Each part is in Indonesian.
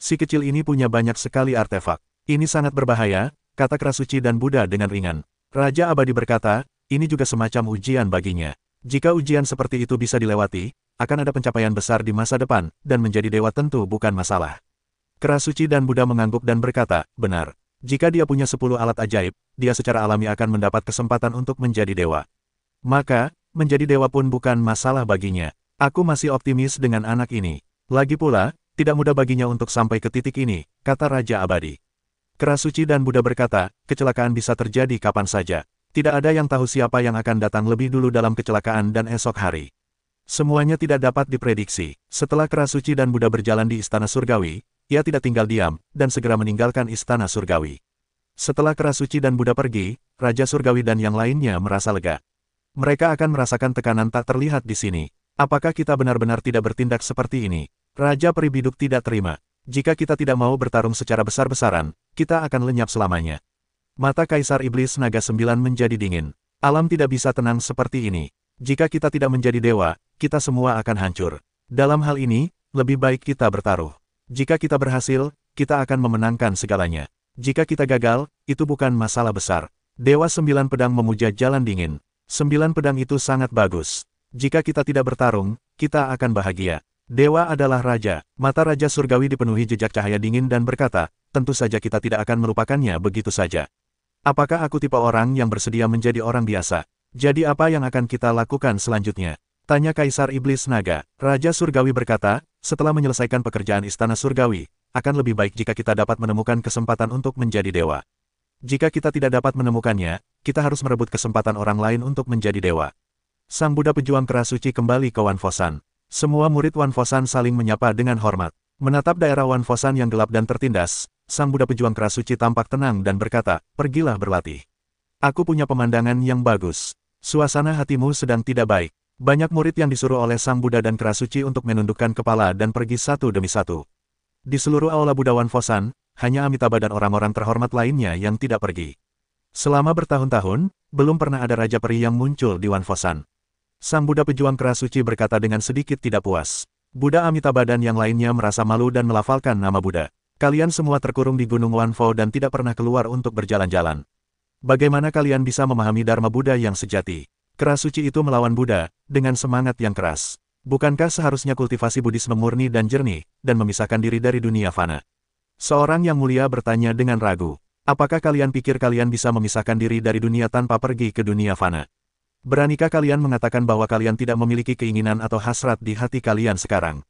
Si kecil ini punya banyak sekali artefak. Ini sangat berbahaya, kata Kerasuci dan Buddha dengan ringan. Raja Abadi berkata, ini juga semacam ujian baginya. Jika ujian seperti itu bisa dilewati, akan ada pencapaian besar di masa depan, dan menjadi dewa tentu bukan masalah. Kerasuci dan Buddha mengangguk dan berkata, benar. Jika dia punya 10 alat ajaib, dia secara alami akan mendapat kesempatan untuk menjadi dewa. Maka, menjadi dewa pun bukan masalah baginya. Aku masih optimis dengan anak ini. Lagi pula, tidak mudah baginya untuk sampai ke titik ini, kata Raja Abadi. Kerasuci dan Buddha berkata, kecelakaan bisa terjadi kapan saja. Tidak ada yang tahu siapa yang akan datang lebih dulu dalam kecelakaan dan esok hari. Semuanya tidak dapat diprediksi. Setelah Kerasuci dan Buddha berjalan di Istana Surgawi, ia tidak tinggal diam, dan segera meninggalkan Istana Surgawi. Setelah Kerasuci dan Buddha pergi, Raja Surgawi dan yang lainnya merasa lega. Mereka akan merasakan tekanan tak terlihat di sini. Apakah kita benar-benar tidak bertindak seperti ini? Raja Peri Biduk tidak terima. Jika kita tidak mau bertarung secara besar-besaran, kita akan lenyap selamanya. Mata Kaisar Iblis Naga 9 menjadi dingin. Alam tidak bisa tenang seperti ini. Jika kita tidak menjadi dewa, kita semua akan hancur. Dalam hal ini, lebih baik kita bertaruh. Jika kita berhasil, kita akan memenangkan segalanya. Jika kita gagal, itu bukan masalah besar. Dewa 9 Pedang memuja Jalan Dingin. 9 pedang itu sangat bagus. Jika kita tidak bertarung, kita akan bahagia. Dewa adalah raja. Mata Raja Surgawi dipenuhi jejak cahaya dingin dan berkata, tentu saja kita tidak akan melupakannya begitu saja. Apakah aku tipe orang yang bersedia menjadi orang biasa? Jadi apa yang akan kita lakukan selanjutnya? Tanya Kaisar Iblis Naga. Raja Surgawi berkata, setelah menyelesaikan pekerjaan Istana Surgawi, akan lebih baik jika kita dapat menemukan kesempatan untuk menjadi dewa. Jika kita tidak dapat menemukannya, kita harus merebut kesempatan orang lain untuk menjadi dewa. Sang Buddha Pejuang Kerasuci kembali ke Wan Fosan. Semua murid Wan Fosan saling menyapa dengan hormat. Menatap daerah Wan Fosan yang gelap dan tertindas, Sang Buddha Pejuang Kerasuci tampak tenang dan berkata, pergilah berlatih. Aku punya pemandangan yang bagus. Suasana hatimu sedang tidak baik. Banyak murid yang disuruh oleh Sang Buddha dan Kerasuci untuk menundukkan kepala dan pergi satu demi satu. Di seluruh aula Buddha Wan Fosan, hanya Amitabha dan orang-orang terhormat lainnya yang tidak pergi. Selama bertahun-tahun, belum pernah ada Raja Peri yang muncul di Wan Fosan. Sang Buddha Pejuang Kerasuci berkata dengan sedikit tidak puas. Buddha Amitabha dan yang lainnya merasa malu dan melafalkan nama Buddha. Kalian semua terkurung di Gunung Wanfo dan tidak pernah keluar untuk berjalan-jalan. Bagaimana kalian bisa memahami Dharma Buddha yang sejati? Kerasuci itu melawan Buddha, dengan semangat yang keras. Bukankah seharusnya kultivasi Buddhisme murni dan jernih, dan memisahkan diri dari dunia fana? Seorang yang mulia bertanya dengan ragu. Apakah kalian pikir kalian bisa memisahkan diri dari dunia tanpa pergi ke dunia fana? Beranikah kalian mengatakan bahwa kalian tidak memiliki keinginan atau hasrat di hati kalian sekarang?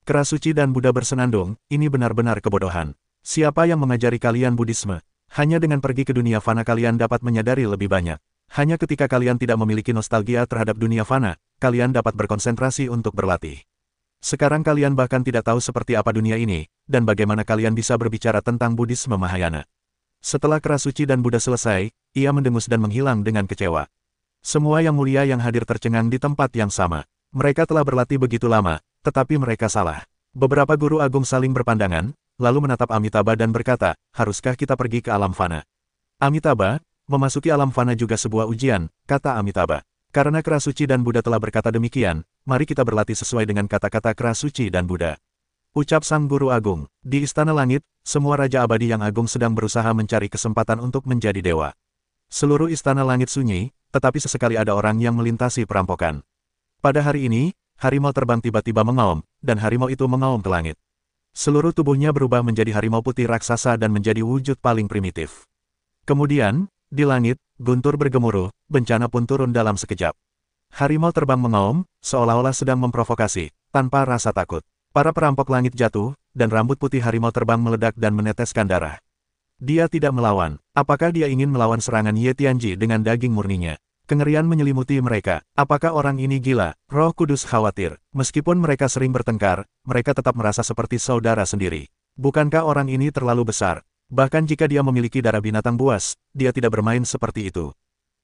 Kerasuci dan Buddha bersenandung, ini benar-benar kebodohan. Siapa yang mengajari kalian Buddhisme? Hanya dengan pergi ke dunia fana kalian dapat menyadari lebih banyak. Hanya ketika kalian tidak memiliki nostalgia terhadap dunia fana, kalian dapat berkonsentrasi untuk berlatih. Sekarang kalian bahkan tidak tahu seperti apa dunia ini, dan bagaimana kalian bisa berbicara tentang Buddhisme Mahayana. Setelah Kerasuci dan Buddha selesai, ia mendengus dan menghilang dengan kecewa. Semua yang mulia yang hadir tercengang di tempat yang sama. Mereka telah berlatih begitu lama, tetapi mereka salah. Beberapa guru agung saling berpandangan, lalu menatap Amitabha dan berkata, haruskah kita pergi ke alam fana? Amitabha, memasuki alam fana juga sebuah ujian, kata Amitabha. Karena Kerasuci dan Buddha telah berkata demikian, mari kita berlatih sesuai dengan kata-kata Kerasuci dan Buddha. Ucap sang guru agung. Di Istana Langit, semua Raja Abadi yang agung sedang berusaha mencari kesempatan untuk menjadi dewa. Seluruh Istana Langit sunyi, tetapi sesekali ada orang yang melintasi perampokan. Pada hari ini, harimau terbang tiba-tiba mengaum, dan harimau itu mengaum ke langit. Seluruh tubuhnya berubah menjadi harimau putih raksasa dan menjadi wujud paling primitif. Kemudian, di langit, guntur bergemuruh, bencana pun turun dalam sekejap. Harimau terbang mengaum, seolah-olah sedang memprovokasi, tanpa rasa takut. Para perampok langit jatuh, dan rambut putih harimau terbang meledak dan meneteskan darah. Dia tidak melawan. Apakah dia ingin melawan serangan Ye Tianji dengan daging murninya? Kengerian menyelimuti mereka. Apakah orang ini gila? Roh Kudus khawatir. Meskipun mereka sering bertengkar, mereka tetap merasa seperti saudara sendiri. Bukankah orang ini terlalu besar? Bahkan jika dia memiliki darah binatang buas, dia tidak bermain seperti itu.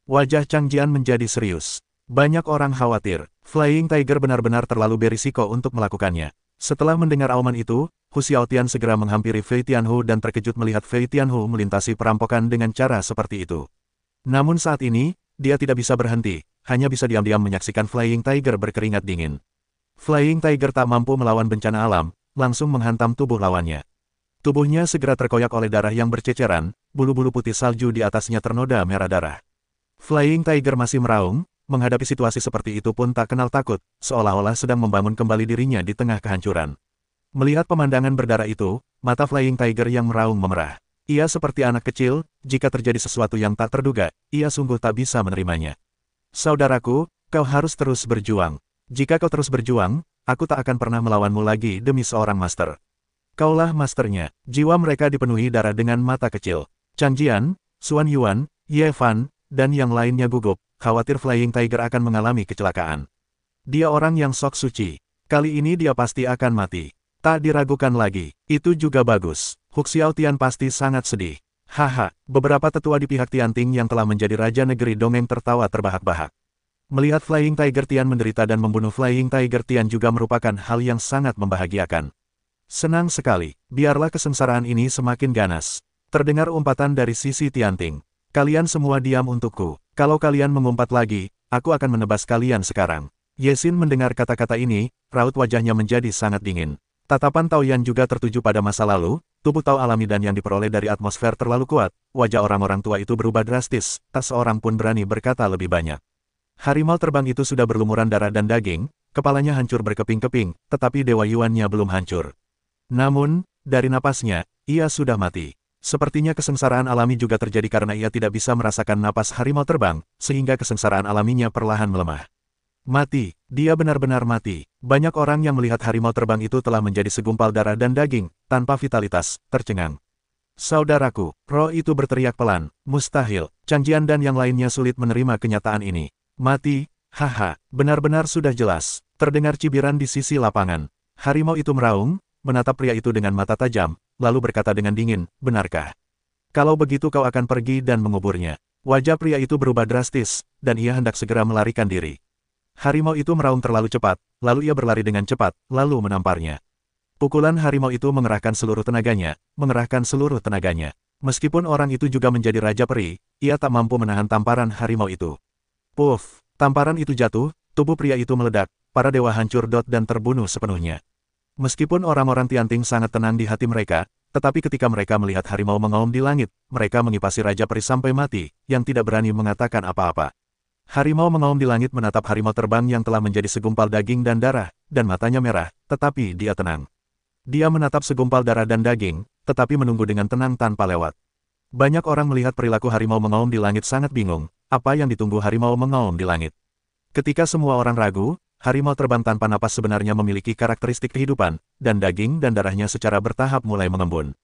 Wajah Chang Jian menjadi serius. Banyak orang khawatir. Flying Tiger benar-benar terlalu berisiko untuk melakukannya. Setelah mendengar auman itu, Hu Xiaotian segera menghampiri Fei Tianhu dan terkejut melihat Fei Tianhu melintasi perampokan dengan cara seperti itu. Namun saat ini, dia tidak bisa berhenti, hanya bisa diam-diam menyaksikan Flying Tiger berkeringat dingin. Flying Tiger tak mampu melawan bencana alam, langsung menghantam tubuh lawannya. Tubuhnya segera terkoyak oleh darah yang berceceran, bulu-bulu putih salju di atasnya ternoda merah darah. Flying Tiger masih meraung, menghadapi situasi seperti itu pun tak kenal takut, seolah-olah sedang membangun kembali dirinya di tengah kehancuran. Melihat pemandangan berdarah itu, mata Flying Tiger yang meraung memerah. Ia seperti anak kecil, jika terjadi sesuatu yang tak terduga, ia sungguh tak bisa menerimanya. Saudaraku, kau harus terus berjuang. Jika kau terus berjuang, aku tak akan pernah melawanmu lagi demi seorang master. Kaulah masternya. Jiwa mereka dipenuhi darah dengan mata kecil. Chang Jian, Xuan Yuan, Ye Fan, dan yang lainnya gugup, khawatir Flying Tiger akan mengalami kecelakaan. Dia orang yang sok suci. Kali ini dia pasti akan mati. Tak diragukan lagi. Itu juga bagus. Hu Xiaotian pasti sangat sedih. Haha, beberapa tetua di pihak Tianting yang telah menjadi raja negeri dongeng tertawa terbahak-bahak. Melihat Flying Tiger Tian menderita dan membunuh Flying Tiger Tian juga merupakan hal yang sangat membahagiakan. Senang sekali, biarlah kesengsaraan ini semakin ganas. Terdengar umpatan dari sisi Tianting. Kalian semua diam untukku. Kalau kalian mengumpat lagi, aku akan menebas kalian sekarang. Yesin mendengar kata-kata ini, raut wajahnya menjadi sangat dingin. Tatapan Tao Yan juga tertuju pada masa lalu, tubuh Tao alami dan yang diperoleh dari atmosfer terlalu kuat, wajah orang-orang tua itu berubah drastis, tak seorang pun berani berkata lebih banyak. Harimau terbang itu sudah berlumuran darah dan daging, kepalanya hancur berkeping-keping, tetapi Dewa Yuannya belum hancur. Namun, dari napasnya, ia sudah mati. Sepertinya kesengsaraan alami juga terjadi karena ia tidak bisa merasakan napas harimau terbang, sehingga kesengsaraan alaminya perlahan melemah. Mati, dia benar-benar mati. Banyak orang yang melihat harimau terbang itu telah menjadi segumpal darah dan daging, tanpa vitalitas, tercengang. Saudaraku, roh itu berteriak pelan, mustahil. Chang Jian dan yang lainnya sulit menerima kenyataan ini. Mati, haha, benar-benar sudah jelas. Terdengar cibiran di sisi lapangan. Harimau itu meraung, menatap pria itu dengan mata tajam, lalu berkata dengan dingin, benarkah? Kalau begitu kau akan pergi dan menguburnya. Wajah pria itu berubah drastis, dan ia hendak segera melarikan diri. Harimau itu meraung terlalu cepat, lalu ia berlari dengan cepat, lalu menamparnya. Pukulan harimau itu mengerahkan seluruh tenaganya, Meskipun orang itu juga menjadi raja peri, ia tak mampu menahan tamparan harimau itu. Puff, tamparan itu jatuh, tubuh pria itu meledak, para dewa hancur dan terbunuh sepenuhnya. Meskipun orang-orang Tianting sangat tenang di hati mereka, tetapi ketika mereka melihat harimau mengaum di langit, mereka mengipasi raja peri sampai mati, yang tidak berani mengatakan apa-apa. Harimau mengaum di langit menatap harimau terbang yang telah menjadi segumpal daging dan darah, dan matanya merah, tetapi dia tenang. Dia menatap segumpal darah dan daging, tetapi menunggu dengan tenang tanpa lewat. Banyak orang melihat perilaku harimau mengaum di langit sangat bingung, apa yang ditunggu harimau mengaum di langit. Ketika semua orang ragu, harimau terbang tanpa napas sebenarnya memiliki karakteristik kehidupan, dan daging dan darahnya secara bertahap mulai mengembun.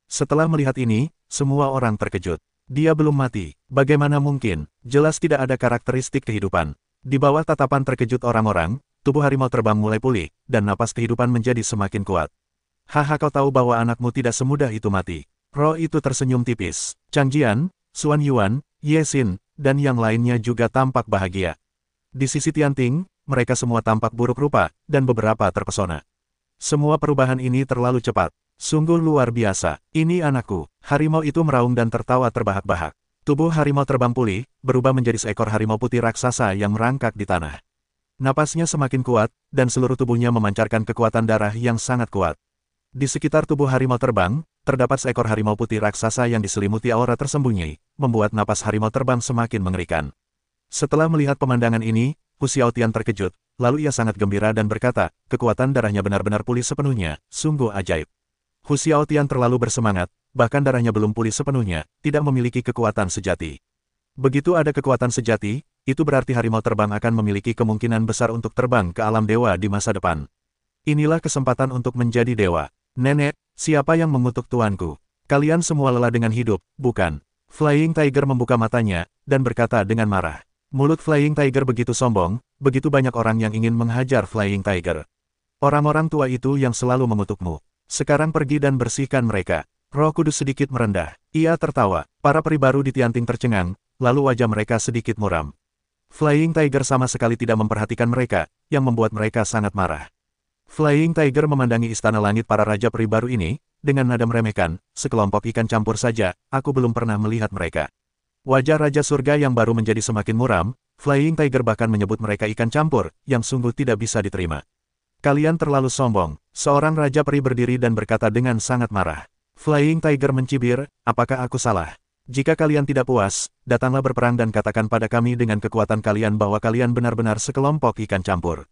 Setelah melihat ini, semua orang terkejut. Dia belum mati, bagaimana mungkin? Jelas tidak ada karakteristik kehidupan. Di bawah tatapan terkejut orang-orang, tubuh harimau terbang mulai pulih, dan napas kehidupan menjadi semakin kuat. Haha, kau tahu bahwa anakmu tidak semudah itu mati. Roh itu tersenyum tipis. Chang Jian, Xuan Yuan, Ye Xin, dan yang lainnya juga tampak bahagia. Di sisi Tianting, mereka semua tampak buruk rupa, dan beberapa terpesona. Semua perubahan ini terlalu cepat. Sungguh luar biasa. Ini anakku. Harimau itu meraung dan tertawa terbahak-bahak. Tubuh harimau terbang pulih, berubah menjadi seekor harimau putih raksasa yang merangkak di tanah. Napasnya semakin kuat, dan seluruh tubuhnya memancarkan kekuatan darah yang sangat kuat. Di sekitar tubuh harimau terbang, terdapat seekor harimau putih raksasa yang diselimuti aura tersembunyi, membuat napas harimau terbang semakin mengerikan. Setelah melihat pemandangan ini, Hu Xiaotian terkejut, lalu ia sangat gembira dan berkata, kekuatan darahnya benar-benar pulih sepenuhnya, sungguh ajaib. Hu Xiaotian terlalu bersemangat, bahkan darahnya belum pulih sepenuhnya, tidak memiliki kekuatan sejati. Begitu ada kekuatan sejati, itu berarti harimau terbang akan memiliki kemungkinan besar untuk terbang ke alam dewa di masa depan. Inilah kesempatan untuk menjadi dewa. Nenek, siapa yang mengutuk tuanku? Kalian semua lelah dengan hidup, bukan? Flying Tiger membuka matanya, dan berkata dengan marah. Mulut Flying Tiger begitu sombong, begitu banyak orang yang ingin menghajar Flying Tiger. Orang-orang tua itu yang selalu mengutukmu. Sekarang pergi dan bersihkan mereka. Roh Kudus sedikit merendah. Ia tertawa. Para peri baru di Tianting tercengang, lalu wajah mereka sedikit muram. Flying Tiger sama sekali tidak memperhatikan mereka, yang membuat mereka sangat marah. Flying Tiger memandangi istana langit para raja peri baru ini, dengan nada meremehkan, sekelompok ikan campur saja, aku belum pernah melihat mereka. Wajah Raja Surga yang baru menjadi semakin muram, Flying Tiger bahkan menyebut mereka ikan campur, yang sungguh tidak bisa diterima. Kalian terlalu sombong. Seorang Raja Peri berdiri dan berkata dengan sangat marah. Flying Tiger mencibir, apakah aku salah? Jika kalian tidak puas, datanglah berperang dan katakan pada kami dengan kekuatan kalian bahwa kalian benar-benar sekelompok ikan campur.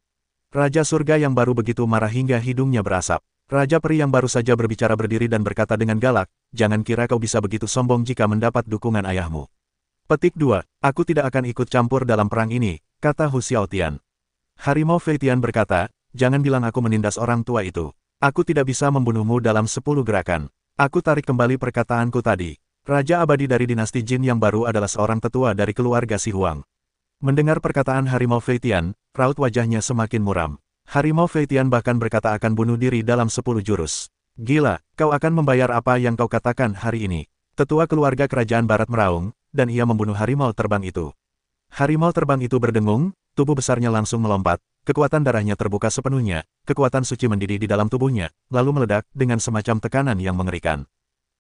Raja surga yang baru begitu marah hingga hidungnya berasap. Raja peri yang baru saja berbicara berdiri dan berkata dengan galak, jangan kira kau bisa begitu sombong jika mendapat dukungan ayahmu. Petik 2, aku tidak akan ikut campur dalam perang ini, kata Hu Xiaotian. Harimau Feitian berkata, jangan bilang aku menindas orang tua itu. Aku tidak bisa membunuhmu dalam 10 gerakan. Aku tarik kembali perkataanku tadi. Raja abadi dari dinasti Jin yang baru adalah seorang tetua dari keluarga Si Huang. Mendengar perkataan Harimau Feitian, raut wajahnya semakin muram. Harimau Feitian bahkan berkata akan bunuh diri dalam 10 jurus. Gila, kau akan membayar apa yang kau katakan hari ini. Tetua keluarga kerajaan barat meraung, dan ia membunuh harimau terbang itu. Harimau terbang itu berdengung, tubuh besarnya langsung melompat, kekuatan darahnya terbuka sepenuhnya, kekuatan suci mendidih di dalam tubuhnya, lalu meledak dengan semacam tekanan yang mengerikan.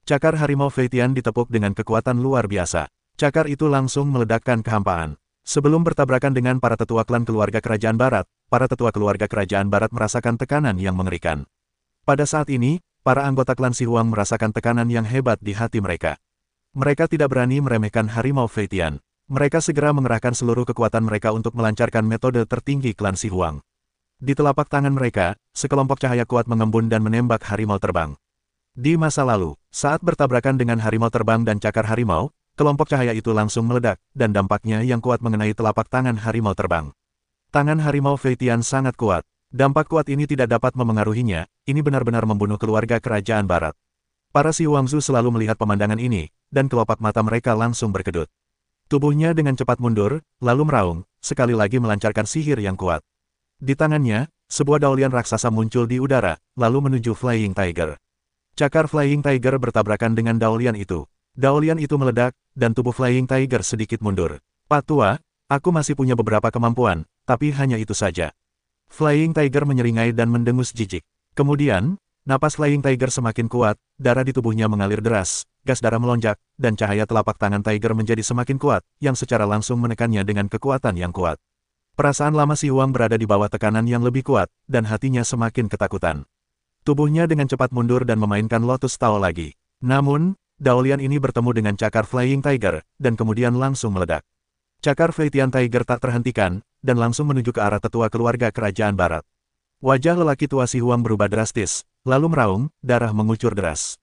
Cakar Harimau Feitian ditepuk dengan kekuatan luar biasa. Cakar itu langsung meledakkan kehampaan. Sebelum bertabrakan dengan para tetua klan keluarga kerajaan barat, para tetua keluarga kerajaan barat merasakan tekanan yang mengerikan. Pada saat ini, para anggota klan Si Huang merasakan tekanan yang hebat di hati mereka. Mereka tidak berani meremehkan Harimau Feitian. Mereka segera mengerahkan seluruh kekuatan mereka untuk melancarkan metode tertinggi klan Si Huang. Di telapak tangan mereka, sekelompok cahaya kuat mengembun dan menembak harimau terbang. Di masa lalu, saat bertabrakan dengan harimau terbang dan cakar harimau, kelompok cahaya itu langsung meledak, dan dampaknya yang kuat mengenai telapak tangan harimau terbang. Tangan Harimau Feitian sangat kuat. Dampak kuat ini tidak dapat memengaruhinya, ini benar-benar membunuh keluarga kerajaan barat. Para Si Huangzu selalu melihat pemandangan ini, dan kelopak mata mereka langsung berkedut. Tubuhnya dengan cepat mundur, lalu meraung, sekali lagi melancarkan sihir yang kuat. Di tangannya, sebuah daolian raksasa muncul di udara, lalu menuju Flying Tiger. Cakar Flying Tiger bertabrakan dengan daolian itu. Daolian itu meledak, dan tubuh Flying Tiger sedikit mundur. Pak Tua, aku masih punya beberapa kemampuan, tapi hanya itu saja. Flying Tiger menyeringai dan mendengus jijik. Kemudian, napas Flying Tiger semakin kuat, darah di tubuhnya mengalir deras, gas darah melonjak, dan cahaya telapak tangan Tiger menjadi semakin kuat, yang secara langsung menekannya dengan kekuatan yang kuat. Perasaan lama Si Huang berada di bawah tekanan yang lebih kuat, dan hatinya semakin ketakutan. Tubuhnya dengan cepat mundur dan memainkan Lotus Tao lagi. Namun, daolian ini bertemu dengan cakar Flying Tiger, dan kemudian langsung meledak. Cakar Feitian Tiger tak terhentikan, dan langsung menuju ke arah tetua keluarga kerajaan barat. Wajah lelaki tua Si Huang berubah drastis, lalu meraung, darah mengucur deras.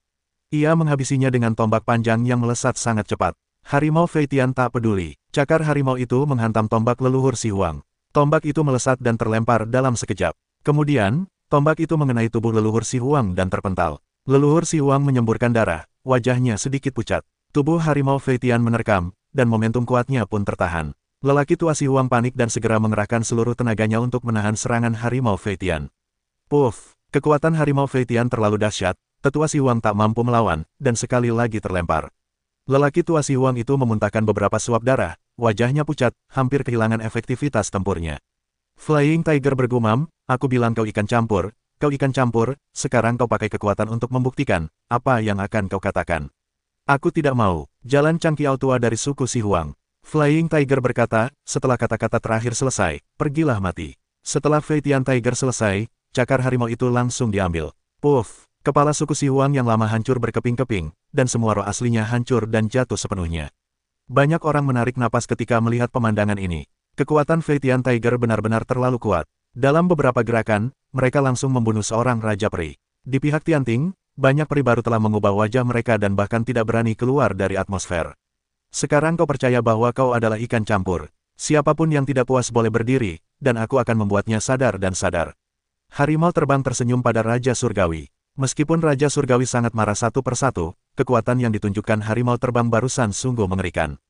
Ia menghabisinya dengan tombak panjang yang melesat sangat cepat. Harimau Feitian tak peduli. Cakar harimau itu menghantam tombak leluhur Si Huang. Tombak itu melesat dan terlempar dalam sekejap. Kemudian, tombak itu mengenai tubuh leluhur Si Huang dan terpental. Leluhur Si Huang menyemburkan darah, wajahnya sedikit pucat. Tubuh Harimau Feitian menerkam, dan momentum kuatnya pun tertahan. Lelaki tua Si Huang panik dan segera mengerahkan seluruh tenaganya untuk menahan serangan Harimau Feitian. Puff! Kekuatan Harimau Feitian terlalu dahsyat, tetua Si Huang tak mampu melawan, dan sekali lagi terlempar. Lelaki tua Si Huang itu memuntahkan beberapa suap darah, wajahnya pucat, hampir kehilangan efektivitas tempurnya. Flying Tiger bergumam, aku bilang kau ikan campur, sekarang kau pakai kekuatan untuk membuktikan, apa yang akan kau katakan. Aku tidak mau, jalan Cangkiao tua dari suku Si Huang. Flying Tiger berkata, setelah kata-kata terakhir selesai, pergilah mati. Setelah Feitian Tiger selesai, cakar harimau itu langsung diambil. Puff! Kepala suku Si Huang yang lama hancur berkeping-keping, dan semua roh aslinya hancur dan jatuh sepenuhnya. Banyak orang menarik napas ketika melihat pemandangan ini. Kekuatan Feitian Tiger benar-benar terlalu kuat. Dalam beberapa gerakan, mereka langsung membunuh seorang Raja Peri. Di pihak Tianting, banyak peri baru telah mengubah wajah mereka dan bahkan tidak berani keluar dari atmosfer. Sekarang kau percaya bahwa kau adalah ikan campur. Siapapun yang tidak puas boleh berdiri, dan aku akan membuatnya sadar dan sadar. Harimau terbang tersenyum pada Raja Surgawi. Meskipun Raja Surgawi sangat marah satu persatu, kekuatan yang ditunjukkan Harimau terbang barusan sungguh mengerikan.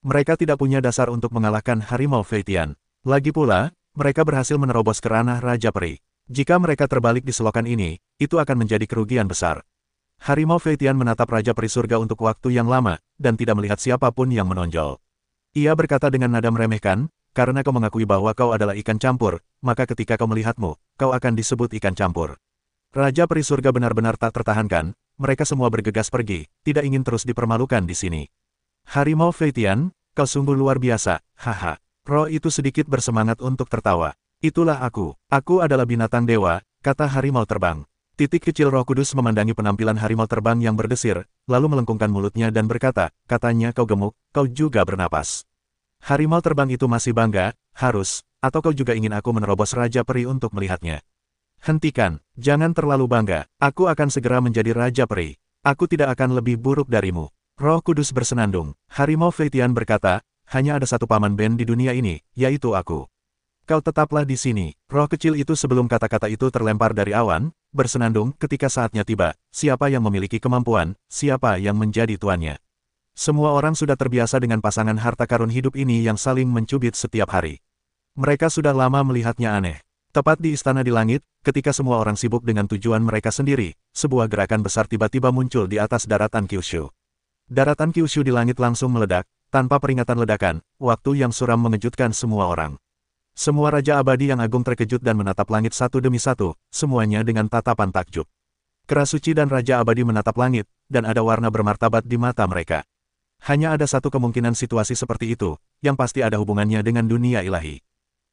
Mereka tidak punya dasar untuk mengalahkan Harimau Feitian. Lagi pula, mereka berhasil menerobos ke ranah Raja Peri. Jika mereka terbalik di selokan ini, itu akan menjadi kerugian besar. Harimau Feitian menatap Raja Peri Surga untuk waktu yang lama, dan tidak melihat siapapun yang menonjol. Ia berkata dengan nada meremehkan, karena kau mengakui bahwa kau adalah ikan campur, maka ketika kau melihatmu, kau akan disebut ikan campur. Raja Peri Surga benar-benar tak tertahankan, mereka semua bergegas pergi, tidak ingin terus dipermalukan di sini. Harimau Feitian, kau sungguh luar biasa, haha. Roh itu sedikit bersemangat untuk tertawa. Itulah aku adalah binatang dewa, kata harimau terbang. Titik kecil Roh Kudus memandangi penampilan harimau terbang yang berdesir, lalu melengkungkan mulutnya dan berkata, katanya kau gemuk, kau juga bernapas. Harimau terbang itu masih bangga, harus, atau kau juga ingin aku menerobos Raja Peri untuk melihatnya. Hentikan, jangan terlalu bangga, aku akan segera menjadi Raja Peri. Aku tidak akan lebih buruk darimu. Roh Kudus bersenandung. Harimau Feitian berkata, hanya ada satu paman Ben di dunia ini, yaitu aku. Kau tetaplah di sini. Roh kecil itu sebelum kata-kata itu terlempar dari awan, bersenandung ketika saatnya tiba. Siapa yang memiliki kemampuan, siapa yang menjadi tuannya. Semua orang sudah terbiasa dengan pasangan harta karun hidup ini yang saling mencubit setiap hari. Mereka sudah lama melihatnya aneh. Tepat di istana di langit, ketika semua orang sibuk dengan tujuan mereka sendiri, sebuah gerakan besar tiba-tiba muncul di atas daratan Kyushu. Daratan Kyushu di langit langsung meledak, tanpa peringatan ledakan, waktu yang suram mengejutkan semua orang. Semua Raja Abadi yang agung terkejut dan menatap langit satu demi satu, semuanya dengan tatapan takjub. Kerasuci dan Raja Abadi menatap langit, dan ada warna bermartabat di mata mereka. Hanya ada satu kemungkinan situasi seperti itu, yang pasti ada hubungannya dengan dunia ilahi.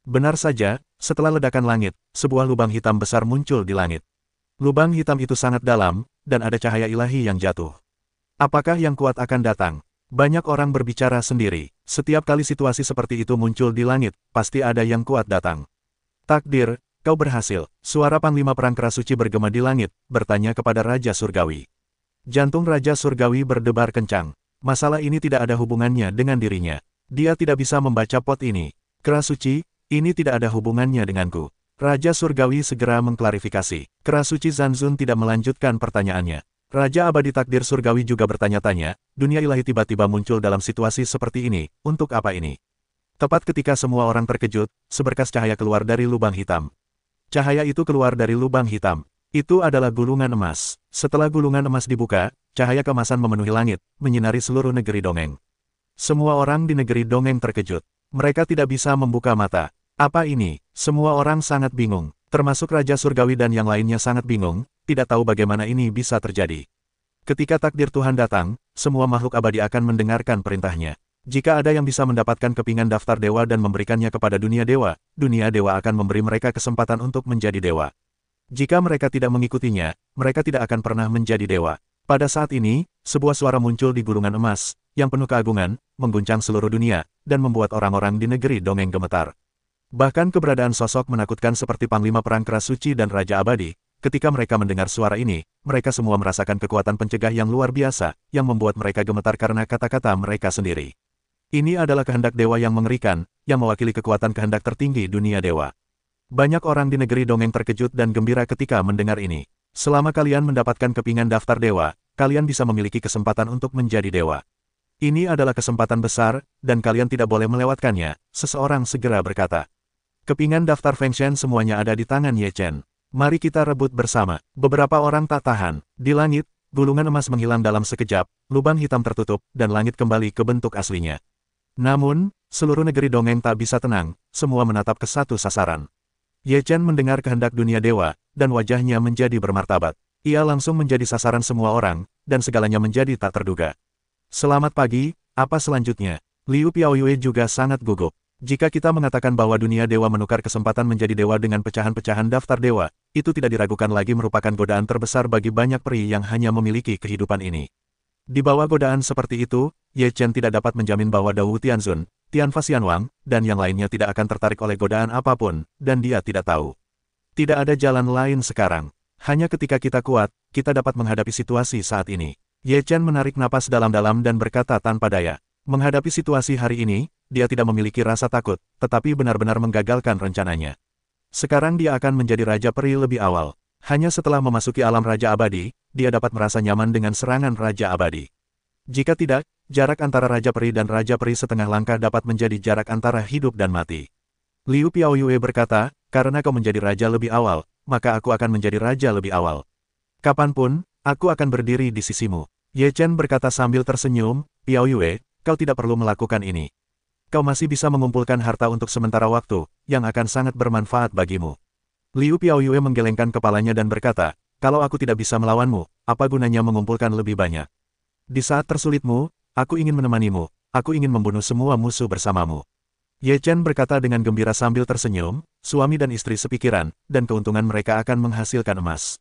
Benar saja, setelah ledakan langit, sebuah lubang hitam besar muncul di langit. Lubang hitam itu sangat dalam, dan ada cahaya ilahi yang jatuh. Apakah yang kuat akan datang? Banyak orang berbicara sendiri. Setiap kali situasi seperti itu muncul di langit, pasti ada yang kuat datang. Takdir, kau berhasil. Suara Panglima Perang Kerasuci bergema di langit, bertanya kepada Raja Surgawi. Jantung Raja Surgawi berdebar kencang. Masalah ini tidak ada hubungannya dengan dirinya. Dia tidak bisa membaca pot ini. Kerasuci, ini tidak ada hubungannya denganku. Raja Surgawi segera mengklarifikasi. Kerasuci Zanzun tidak melanjutkan pertanyaannya. Raja Abadi Takdir Surgawi juga bertanya-tanya, dunia ilahi tiba-tiba muncul dalam situasi seperti ini, untuk apa ini? Tepat ketika semua orang terkejut, seberkas cahaya keluar dari lubang hitam. Cahaya itu keluar dari lubang hitam. Itu adalah gulungan emas. Setelah gulungan emas dibuka, cahaya kemasan memenuhi langit, menyinari seluruh negeri dongeng. Semua orang di negeri dongeng terkejut. Mereka tidak bisa membuka mata. Apa ini? Semua orang sangat bingung. Termasuk Raja Surgawi dan yang lainnya sangat bingung, tidak tahu bagaimana ini bisa terjadi. Ketika takdir Tuhan datang, semua makhluk abadi akan mendengarkan perintahnya. Jika ada yang bisa mendapatkan kepingan daftar dewa dan memberikannya kepada dunia dewa akan memberi mereka kesempatan untuk menjadi dewa. Jika mereka tidak mengikutinya, mereka tidak akan pernah menjadi dewa. Pada saat ini, sebuah suara muncul di gulungan emas, yang penuh keagungan, mengguncang seluruh dunia, dan membuat orang-orang di negeri dongeng gemetar. Bahkan keberadaan sosok menakutkan seperti Panglima Perang Kerasuci dan Raja Abadi, ketika mereka mendengar suara ini, mereka semua merasakan kekuatan pencegah yang luar biasa, yang membuat mereka gemetar karena kata-kata mereka sendiri. Ini adalah kehendak dewa yang mengerikan, yang mewakili kekuatan kehendak tertinggi dunia dewa. Banyak orang di negeri dongeng terkejut dan gembira ketika mendengar ini. Selama kalian mendapatkan kepingan daftar dewa, kalian bisa memiliki kesempatan untuk menjadi dewa. Ini adalah kesempatan besar, dan kalian tidak boleh melewatkannya, seseorang segera berkata. Kepingan daftar Fengshen semuanya ada di tangan Ye Chen. Mari kita rebut bersama. Beberapa orang tak tahan. Di langit, gulungan emas menghilang dalam sekejap, lubang hitam tertutup, dan langit kembali ke bentuk aslinya. Namun, seluruh negeri dongeng tak bisa tenang, semua menatap ke satu sasaran. Ye Chen mendengar kehendak dunia dewa, dan wajahnya menjadi bermartabat. Ia langsung menjadi sasaran semua orang, dan segalanya menjadi tak terduga. Selamat pagi, apa selanjutnya? Liu Piaoyue juga sangat gugup. Jika kita mengatakan bahwa dunia dewa menukar kesempatan menjadi dewa dengan pecahan-pecahan daftar dewa, itu tidak diragukan lagi merupakan godaan terbesar bagi banyak peri yang hanya memiliki kehidupan ini. Di bawah godaan seperti itu, Ye Chen tidak dapat menjamin bahwa Dao Tianzun, Tianfa Xianwang, dan yang lainnya tidak akan tertarik oleh godaan apapun, dan dia tidak tahu. Tidak ada jalan lain sekarang. Hanya ketika kita kuat, kita dapat menghadapi situasi saat ini. Ye Chen menarik napas dalam-dalam dan berkata tanpa daya. Menghadapi situasi hari ini, dia tidak memiliki rasa takut, tetapi benar-benar menggagalkan rencananya. Sekarang dia akan menjadi Raja Peri lebih awal. Hanya setelah memasuki alam Raja Abadi, dia dapat merasa nyaman dengan serangan Raja Abadi. Jika tidak, jarak antara Raja Peri dan Raja Peri setengah langkah dapat menjadi jarak antara hidup dan mati. Liu Piaoyue berkata, karena kau menjadi Raja lebih awal, maka aku akan menjadi Raja lebih awal. Kapanpun, aku akan berdiri di sisimu. Ye Chen berkata sambil tersenyum, Piaoyue, kau tidak perlu melakukan ini. Kau masih bisa mengumpulkan harta untuk sementara waktu, yang akan sangat bermanfaat bagimu. Liu Piaoyue menggelengkan kepalanya dan berkata, kalau aku tidak bisa melawanmu, apa gunanya mengumpulkan lebih banyak? Di saat tersulitmu, aku ingin menemanimu, aku ingin membunuh semua musuh bersamamu. Ye Chen berkata dengan gembira sambil tersenyum, suami dan istri sepikiran, dan keuntungan mereka akan menghasilkan emas.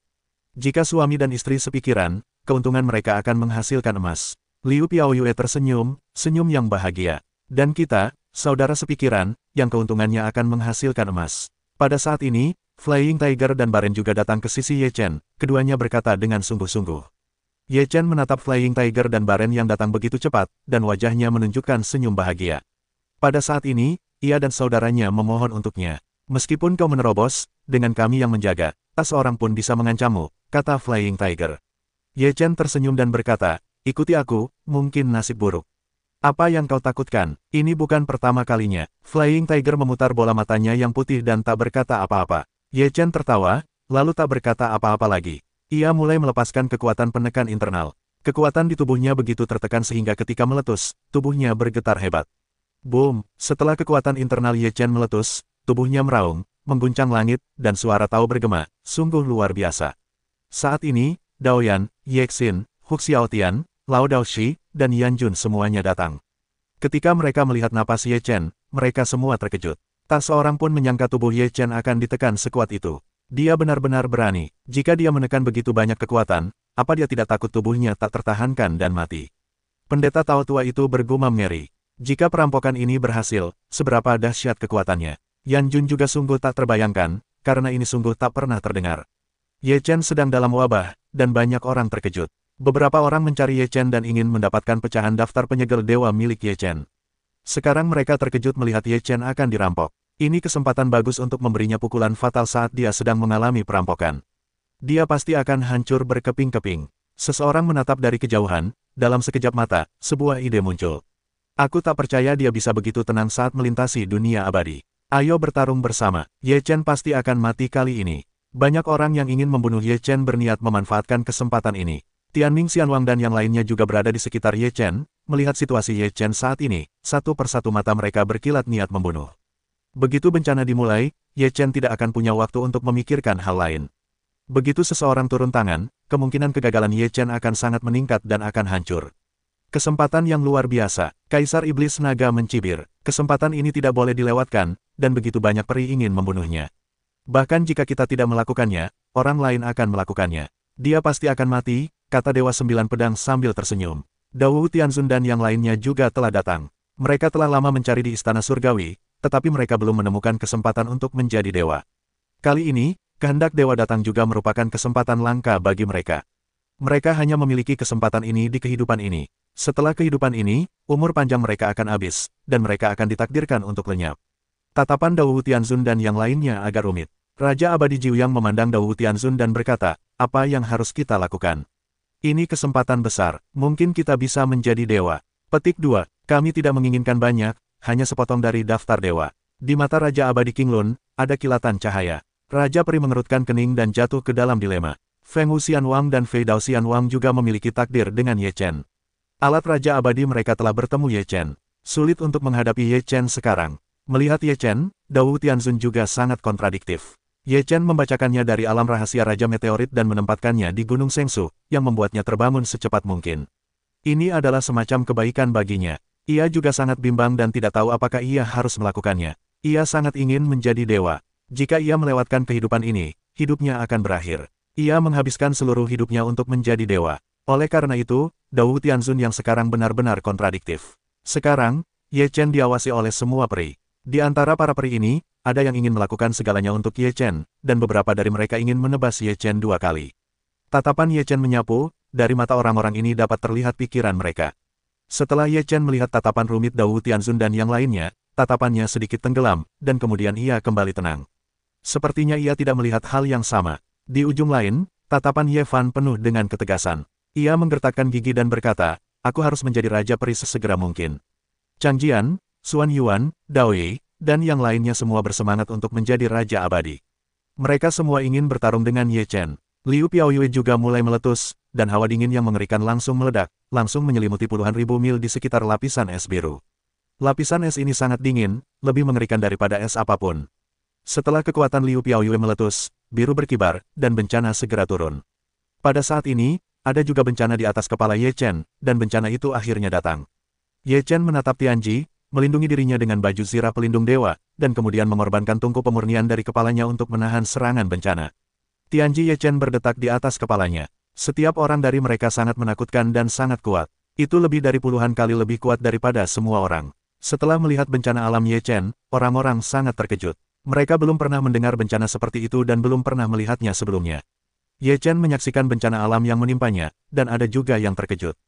Jika suami dan istri sepikiran, keuntungan mereka akan menghasilkan emas. Liu Piaoyue tersenyum, senyum yang bahagia. Dan kita, saudara sepikiran, yang keuntungannya akan menghasilkan emas. Pada saat ini, Flying Tiger dan Baren juga datang ke sisi Ye Chen, keduanya berkata dengan sungguh-sungguh. Ye Chen menatap Flying Tiger dan Baren yang datang begitu cepat, dan wajahnya menunjukkan senyum bahagia. Pada saat ini, ia dan saudaranya memohon untuknya. Meskipun kau menerobos, dengan kami yang menjaga, tak seorang pun bisa mengancammu, kata Flying Tiger. Ye Chen tersenyum dan berkata, ikuti aku, mungkin nasib buruk. Apa yang kau takutkan? Ini bukan pertama kalinya. Flying Tiger memutar bola matanya yang putih dan tak berkata apa-apa. Ye Chen tertawa, lalu tak berkata apa-apa lagi. Ia mulai melepaskan kekuatan penekan internal. Kekuatan di tubuhnya begitu tertekan sehingga ketika meletus, tubuhnya bergetar hebat. Boom! Setelah kekuatan internal Ye Chen meletus, tubuhnya meraung, mengguncang langit, dan suara tahu bergema, sungguh luar biasa. Saat ini, Dao Yan, Ye Xin, Hu Xiaotian, Lao Daoshi, dan Yan Jun semuanya datang. Ketika mereka melihat napas Ye Chen, mereka semua terkejut. Tak seorang pun menyangka tubuh Ye Chen akan ditekan sekuat itu. Dia benar-benar berani. Jika dia menekan begitu banyak kekuatan, apa dia tidak takut tubuhnya tak tertahankan dan mati? Pendeta Tao tua itu bergumam ngeri. Jika perampokan ini berhasil, seberapa dahsyat kekuatannya? Yan Jun juga sungguh tak terbayangkan, karena ini sungguh tak pernah terdengar. Ye Chen sedang dalam wabah, dan banyak orang terkejut. Beberapa orang mencari Ye Chen dan ingin mendapatkan pecahan daftar penyegel dewa milik Ye Chen. Sekarang mereka terkejut melihat Ye Chen akan dirampok. Ini kesempatan bagus untuk memberinya pukulan fatal saat dia sedang mengalami perampokan. Dia pasti akan hancur berkeping-keping. Seseorang menatap dari kejauhan, dalam sekejap mata, sebuah ide muncul. Aku tak percaya dia bisa begitu tenang saat melintasi dunia abadi. Ayo bertarung bersama, Ye Chen pasti akan mati kali ini. Banyak orang yang ingin membunuh Ye Chen berniat memanfaatkan kesempatan ini. Tianming Xianwang dan yang lainnya juga berada di sekitar Ye Chen, melihat situasi Ye Chen saat ini, satu persatu mata mereka berkilat niat membunuh. Begitu bencana dimulai, Ye Chen tidak akan punya waktu untuk memikirkan hal lain. Begitu seseorang turun tangan, kemungkinan kegagalan Ye Chen akan sangat meningkat dan akan hancur. Kesempatan yang luar biasa, Kaisar Iblis Naga mencibir. Kesempatan ini tidak boleh dilewatkan, dan begitu banyak peri ingin membunuhnya. Bahkan jika kita tidak melakukannya, orang lain akan melakukannya. Dia pasti akan mati, kata Dewa Sembilan Pedang sambil tersenyum. Dao Tianzun dan yang lainnya juga telah datang. Mereka telah lama mencari di Istana Surgawi, tetapi mereka belum menemukan kesempatan untuk menjadi dewa. Kali ini, kehendak dewa datang juga merupakan kesempatan langka bagi mereka. Mereka hanya memiliki kesempatan ini di kehidupan ini. Setelah kehidupan ini, umur panjang mereka akan habis, dan mereka akan ditakdirkan untuk lenyap. Tatapan Dao Tianzun dan yang lainnya agak rumit. Raja Abadi Jiuyang memandang Dao Tianzun dan berkata, apa yang harus kita lakukan? Ini kesempatan besar, mungkin kita bisa menjadi dewa. Petik 2, kami tidak menginginkan banyak, hanya sepotong dari daftar dewa. Di mata Raja Abadi Qinglun, ada kilatan cahaya. Raja Peri mengerutkan kening dan jatuh ke dalam dilema. Feng Wu Xianwang dan Fei Dao Xianwang juga memiliki takdir dengan Ye Chen. Alat Raja Abadi mereka telah bertemu Ye Chen. Sulit untuk menghadapi Ye Chen sekarang. Melihat Ye Chen, Dao Tianzun juga sangat kontradiktif. Ye Chen membacakannya dari alam rahasia Raja Meteorit dan menempatkannya di Gunung Sengsu, yang membuatnya terbangun secepat mungkin. Ini adalah semacam kebaikan baginya. Ia juga sangat bimbang dan tidak tahu apakah ia harus melakukannya. Ia sangat ingin menjadi dewa. Jika ia melewatkan kehidupan ini, hidupnya akan berakhir. Ia menghabiskan seluruh hidupnya untuk menjadi dewa. Oleh karena itu, Dao Tianzun yang sekarang benar-benar kontradiktif. Sekarang, Ye Chen diawasi oleh semua peri. Di antara para peri ini, ada yang ingin melakukan segalanya untuk Ye Chen, dan beberapa dari mereka ingin menebas Ye Chen 2 kali. Tatapan Ye Chen menyapu, dari mata orang-orang ini dapat terlihat pikiran mereka. Setelah Ye Chen melihat tatapan rumit Dao Tianzun dan yang lainnya, tatapannya sedikit tenggelam, dan kemudian ia kembali tenang. Sepertinya ia tidak melihat hal yang sama. Di ujung lain, tatapan Ye Fan penuh dengan ketegasan. Ia menggertakkan gigi dan berkata, aku harus menjadi Raja Peri sesegera mungkin. Chang Jian, Xuan Yuan, Dao Yi, dan yang lainnya semua bersemangat untuk menjadi Raja Abadi. Mereka semua ingin bertarung dengan Ye Chen. Liu Piaoyue juga mulai meletus, dan hawa dingin yang mengerikan langsung meledak, langsung menyelimuti puluhan ribu mil di sekitar lapisan es biru. Lapisan es ini sangat dingin, lebih mengerikan daripada es apapun. Setelah kekuatan Liu Piaoyue meletus, biru berkibar, dan bencana segera turun. Pada saat ini, ada juga bencana di atas kepala Ye Chen, dan bencana itu akhirnya datang. Ye Chen menatap Tianji, melindungi dirinya dengan baju zirah pelindung dewa, dan kemudian mengorbankan tungku pemurnian dari kepalanya untuk menahan serangan bencana. Tianji Ye Chen berdetak di atas kepalanya. Setiap orang dari mereka sangat menakutkan dan sangat kuat. Itu lebih dari puluhan kali lebih kuat daripada semua orang. Setelah melihat bencana alam Ye Chen, orang-orang sangat terkejut. Mereka belum pernah mendengar bencana seperti itu dan belum pernah melihatnya sebelumnya. Ye Chen menyaksikan bencana alam yang menimpanya, dan ada juga yang terkejut.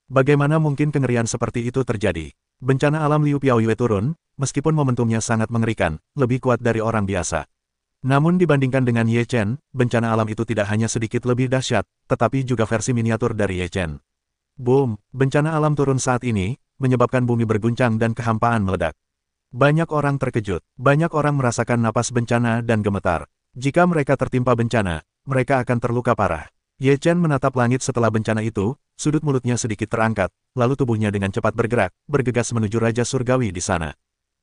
Bagaimana mungkin kengerian seperti itu terjadi? Bencana alam Liu Piaoyue turun, meskipun momentumnya sangat mengerikan, lebih kuat dari orang biasa. Namun dibandingkan dengan Ye Chen, bencana alam itu tidak hanya sedikit lebih dahsyat, tetapi juga versi miniatur dari Ye Chen. Boom, bencana alam turun saat ini, menyebabkan bumi berguncang dan kehampaan meledak. Banyak orang terkejut, banyak orang merasakan napas bencana dan gemetar. Jika mereka tertimpa bencana, mereka akan terluka parah. Ye Chen menatap langit setelah bencana itu, sudut mulutnya sedikit terangkat, lalu tubuhnya dengan cepat bergerak, bergegas menuju Raja Surgawi di sana.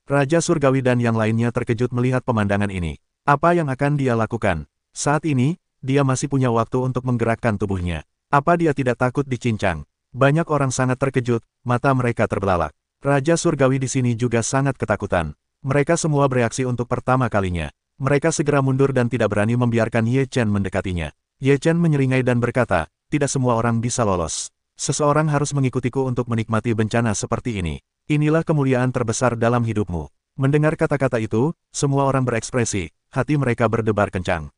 Raja Surgawi dan yang lainnya terkejut melihat pemandangan ini. Apa yang akan dia lakukan? Saat ini, dia masih punya waktu untuk menggerakkan tubuhnya. Apa dia tidak takut dicincang? Banyak orang sangat terkejut, mata mereka terbelalak. Raja Surgawi di sini juga sangat ketakutan. Mereka semua bereaksi untuk pertama kalinya. Mereka segera mundur dan tidak berani membiarkan Ye Chen mendekatinya. Ye Chen menyeringai dan berkata, tidak semua orang bisa lolos. Seseorang harus mengikutiku untuk menikmati bencana seperti ini. Inilah kemuliaan terbesar dalam hidupmu. Mendengar kata-kata itu, semua orang berekspresi, hati mereka berdebar kencang.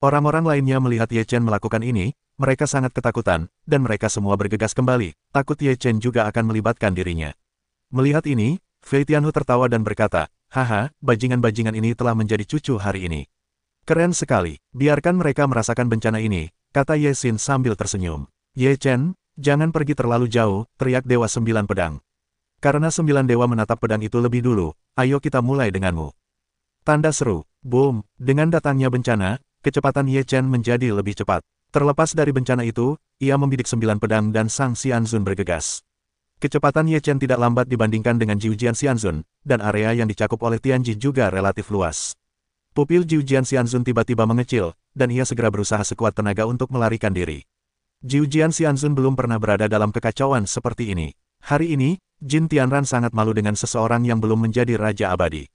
Orang-orang lainnya melihat Ye Chen melakukan ini, mereka sangat ketakutan, dan mereka semua bergegas kembali, takut Ye Chen juga akan melibatkan dirinya. Melihat ini, Fei Tianhu tertawa dan berkata, haha, bajingan-bajingan ini telah menjadi cucu hari ini. Keren sekali, biarkan mereka merasakan bencana ini, kata Ye Xin sambil tersenyum. Ye Chen, jangan pergi terlalu jauh, teriak Dewa Sembilan Pedang. Karena 9 dewa menatap pedang itu lebih dulu, ayo kita mulai denganmu. Tanda seru, boom, dengan datangnya bencana, kecepatan Ye Chen menjadi lebih cepat. Terlepas dari bencana itu, ia membidik 9 pedang dan Sang Xianzun bergegas. Kecepatan Ye Chen tidak lambat dibandingkan dengan Jiujian Xianzun, dan area yang dicakup oleh Tianji juga relatif luas. Pupil Jiujian Xianzun tiba-tiba mengecil, dan ia segera berusaha sekuat tenaga untuk melarikan diri. Jiujian Xianzun belum pernah berada dalam kekacauan seperti ini. Hari ini, Jin Tianran sangat malu dengan seseorang yang belum menjadi Raja Abadi.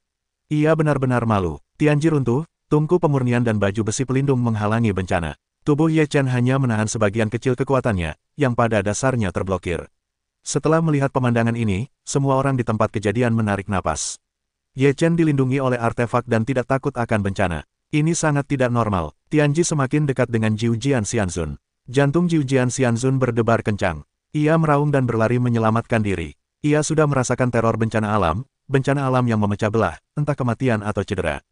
Ia benar-benar malu. Tianji runtuh, tungku pemurnian dan baju besi pelindung menghalangi bencana. Tubuh Ye Chen hanya menahan sebagian kecil kekuatannya, yang pada dasarnya terblokir. Setelah melihat pemandangan ini, semua orang di tempat kejadian menarik napas. Ye Chen dilindungi oleh artefak dan tidak takut akan bencana. Ini sangat tidak normal. Tianji semakin dekat dengan Jiujian Xianzun. Jantung Jiujian Xianzun berdebar kencang. Ia meraung dan berlari menyelamatkan diri. Ia sudah merasakan teror bencana alam yang memecah belah, entah kematian atau cedera.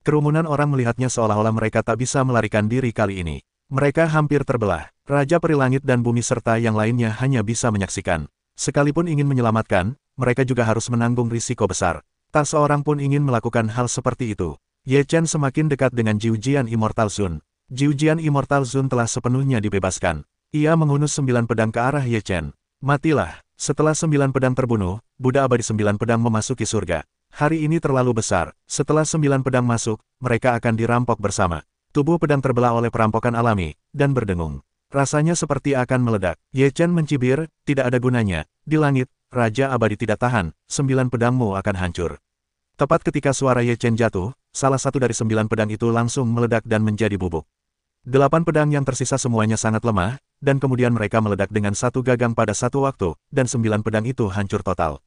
Kerumunan orang melihatnya seolah-olah mereka tak bisa melarikan diri kali ini. Mereka hampir terbelah. Raja Peri Langit dan Bumi serta yang lainnya hanya bisa menyaksikan. Sekalipun ingin menyelamatkan, mereka juga harus menanggung risiko besar. Tak seorang pun ingin melakukan hal seperti itu. Ye Chen semakin dekat dengan Jiujian Immortal Zun. Jiujian Immortal Zun telah sepenuhnya dibebaskan. Ia menghunus 9 pedang ke arah Ye Chen. Matilah. Setelah 9 pedang terbunuh, Buddha Abadi 9 pedang memasuki surga. Hari ini terlalu besar. Setelah 9 pedang masuk, mereka akan dirampok bersama. Tubuh pedang terbelah oleh perampokan alami, dan berdengung. Rasanya seperti akan meledak. Ye Chen mencibir, tidak ada gunanya. Di langit, Raja Abadi tidak tahan, 9 pedangmu akan hancur. Tepat ketika suara Ye Chen jatuh, salah satu dari 9 pedang itu langsung meledak dan menjadi bubuk. 8 pedang yang tersisa semuanya sangat lemah, dan kemudian mereka meledak dengan satu gagang pada satu waktu, dan 9 pedang itu hancur total.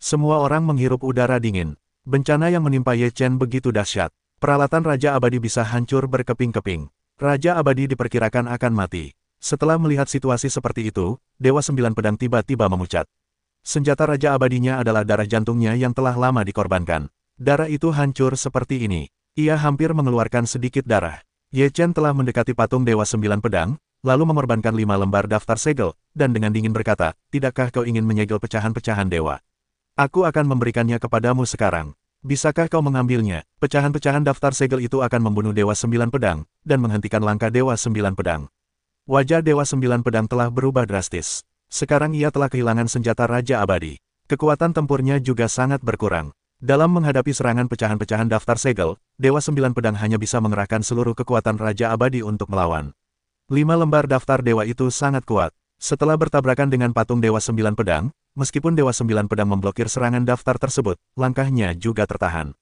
Semua orang menghirup udara dingin. Bencana yang menimpa Ye Chen begitu dahsyat. Peralatan Raja Abadi bisa hancur berkeping-keping. Raja Abadi diperkirakan akan mati. Setelah melihat situasi seperti itu, Dewa 9 Pedang tiba-tiba memucat. Senjata Raja Abadinya adalah darah jantungnya yang telah lama dikorbankan. Darah itu hancur seperti ini. Ia hampir mengeluarkan sedikit darah. Ye Chen telah mendekati patung Dewa 9 Pedang, lalu mengorbankan 5 lembar daftar segel, dan dengan dingin berkata, tidakkah kau ingin menyegel pecahan-pecahan dewa? Aku akan memberikannya kepadamu sekarang. Bisakah kau mengambilnya? Pecahan-pecahan daftar segel itu akan membunuh Dewa 9 Pedang, dan menghentikan langkah Dewa 9 Pedang. Wajah Dewa 9 Pedang telah berubah drastis. Sekarang ia telah kehilangan senjata Raja Abadi. Kekuatan tempurnya juga sangat berkurang. Dalam menghadapi serangan pecahan-pecahan daftar segel, Dewa 9 Pedang hanya bisa mengerahkan seluruh kekuatan Raja Abadi untuk melawan. 5 lembar daftar dewa itu sangat kuat. Setelah bertabrakan dengan patung Dewa 9 Pedang, meskipun Dewa 9 Pedang memblokir serangan daftar tersebut, langkahnya juga tertahan.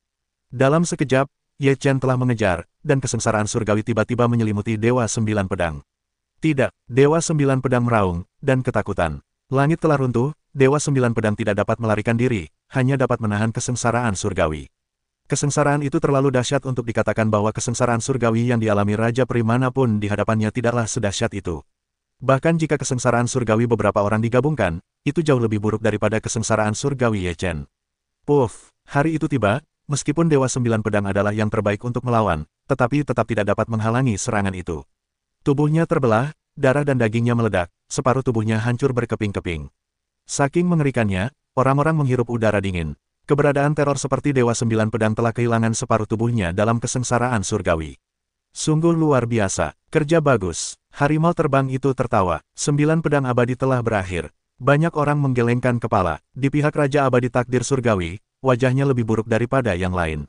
Dalam sekejap, Ye Chen telah mengejar, dan kesengsaraan surgawi tiba-tiba menyelimuti Dewa Sembilan Pedang. Tidak, Dewa Sembilan Pedang meraung, dan ketakutan. Langit telah runtuh, Dewa Sembilan Pedang tidak dapat melarikan diri, hanya dapat menahan kesengsaraan surgawi. Kesengsaraan itu terlalu dahsyat untuk dikatakan bahwa kesengsaraan surgawi yang dialami Raja Peri manapun di hadapannya tidaklah sedahsyat itu. Bahkan jika kesengsaraan surgawi beberapa orang digabungkan, itu jauh lebih buruk daripada kesengsaraan surgawi Ye Chen. Puff, hari itu tiba, meskipun Dewa Sembilan Pedang adalah yang terbaik untuk melawan, tetapi tetap tidak dapat menghalangi serangan itu. Tubuhnya terbelah, darah dan dagingnya meledak, separuh tubuhnya hancur berkeping-keping. Saking mengerikannya, orang-orang menghirup udara dingin. Keberadaan teror seperti Dewa Sembilan Pedang telah kehilangan separuh tubuhnya dalam kesengsaraan surgawi. Sungguh luar biasa, kerja bagus. Harimau terbang itu tertawa, Sembilan Pedang abadi telah berakhir. Banyak orang menggelengkan kepala, di pihak Raja Abadi Takdir Surgawi, wajahnya lebih buruk daripada yang lain.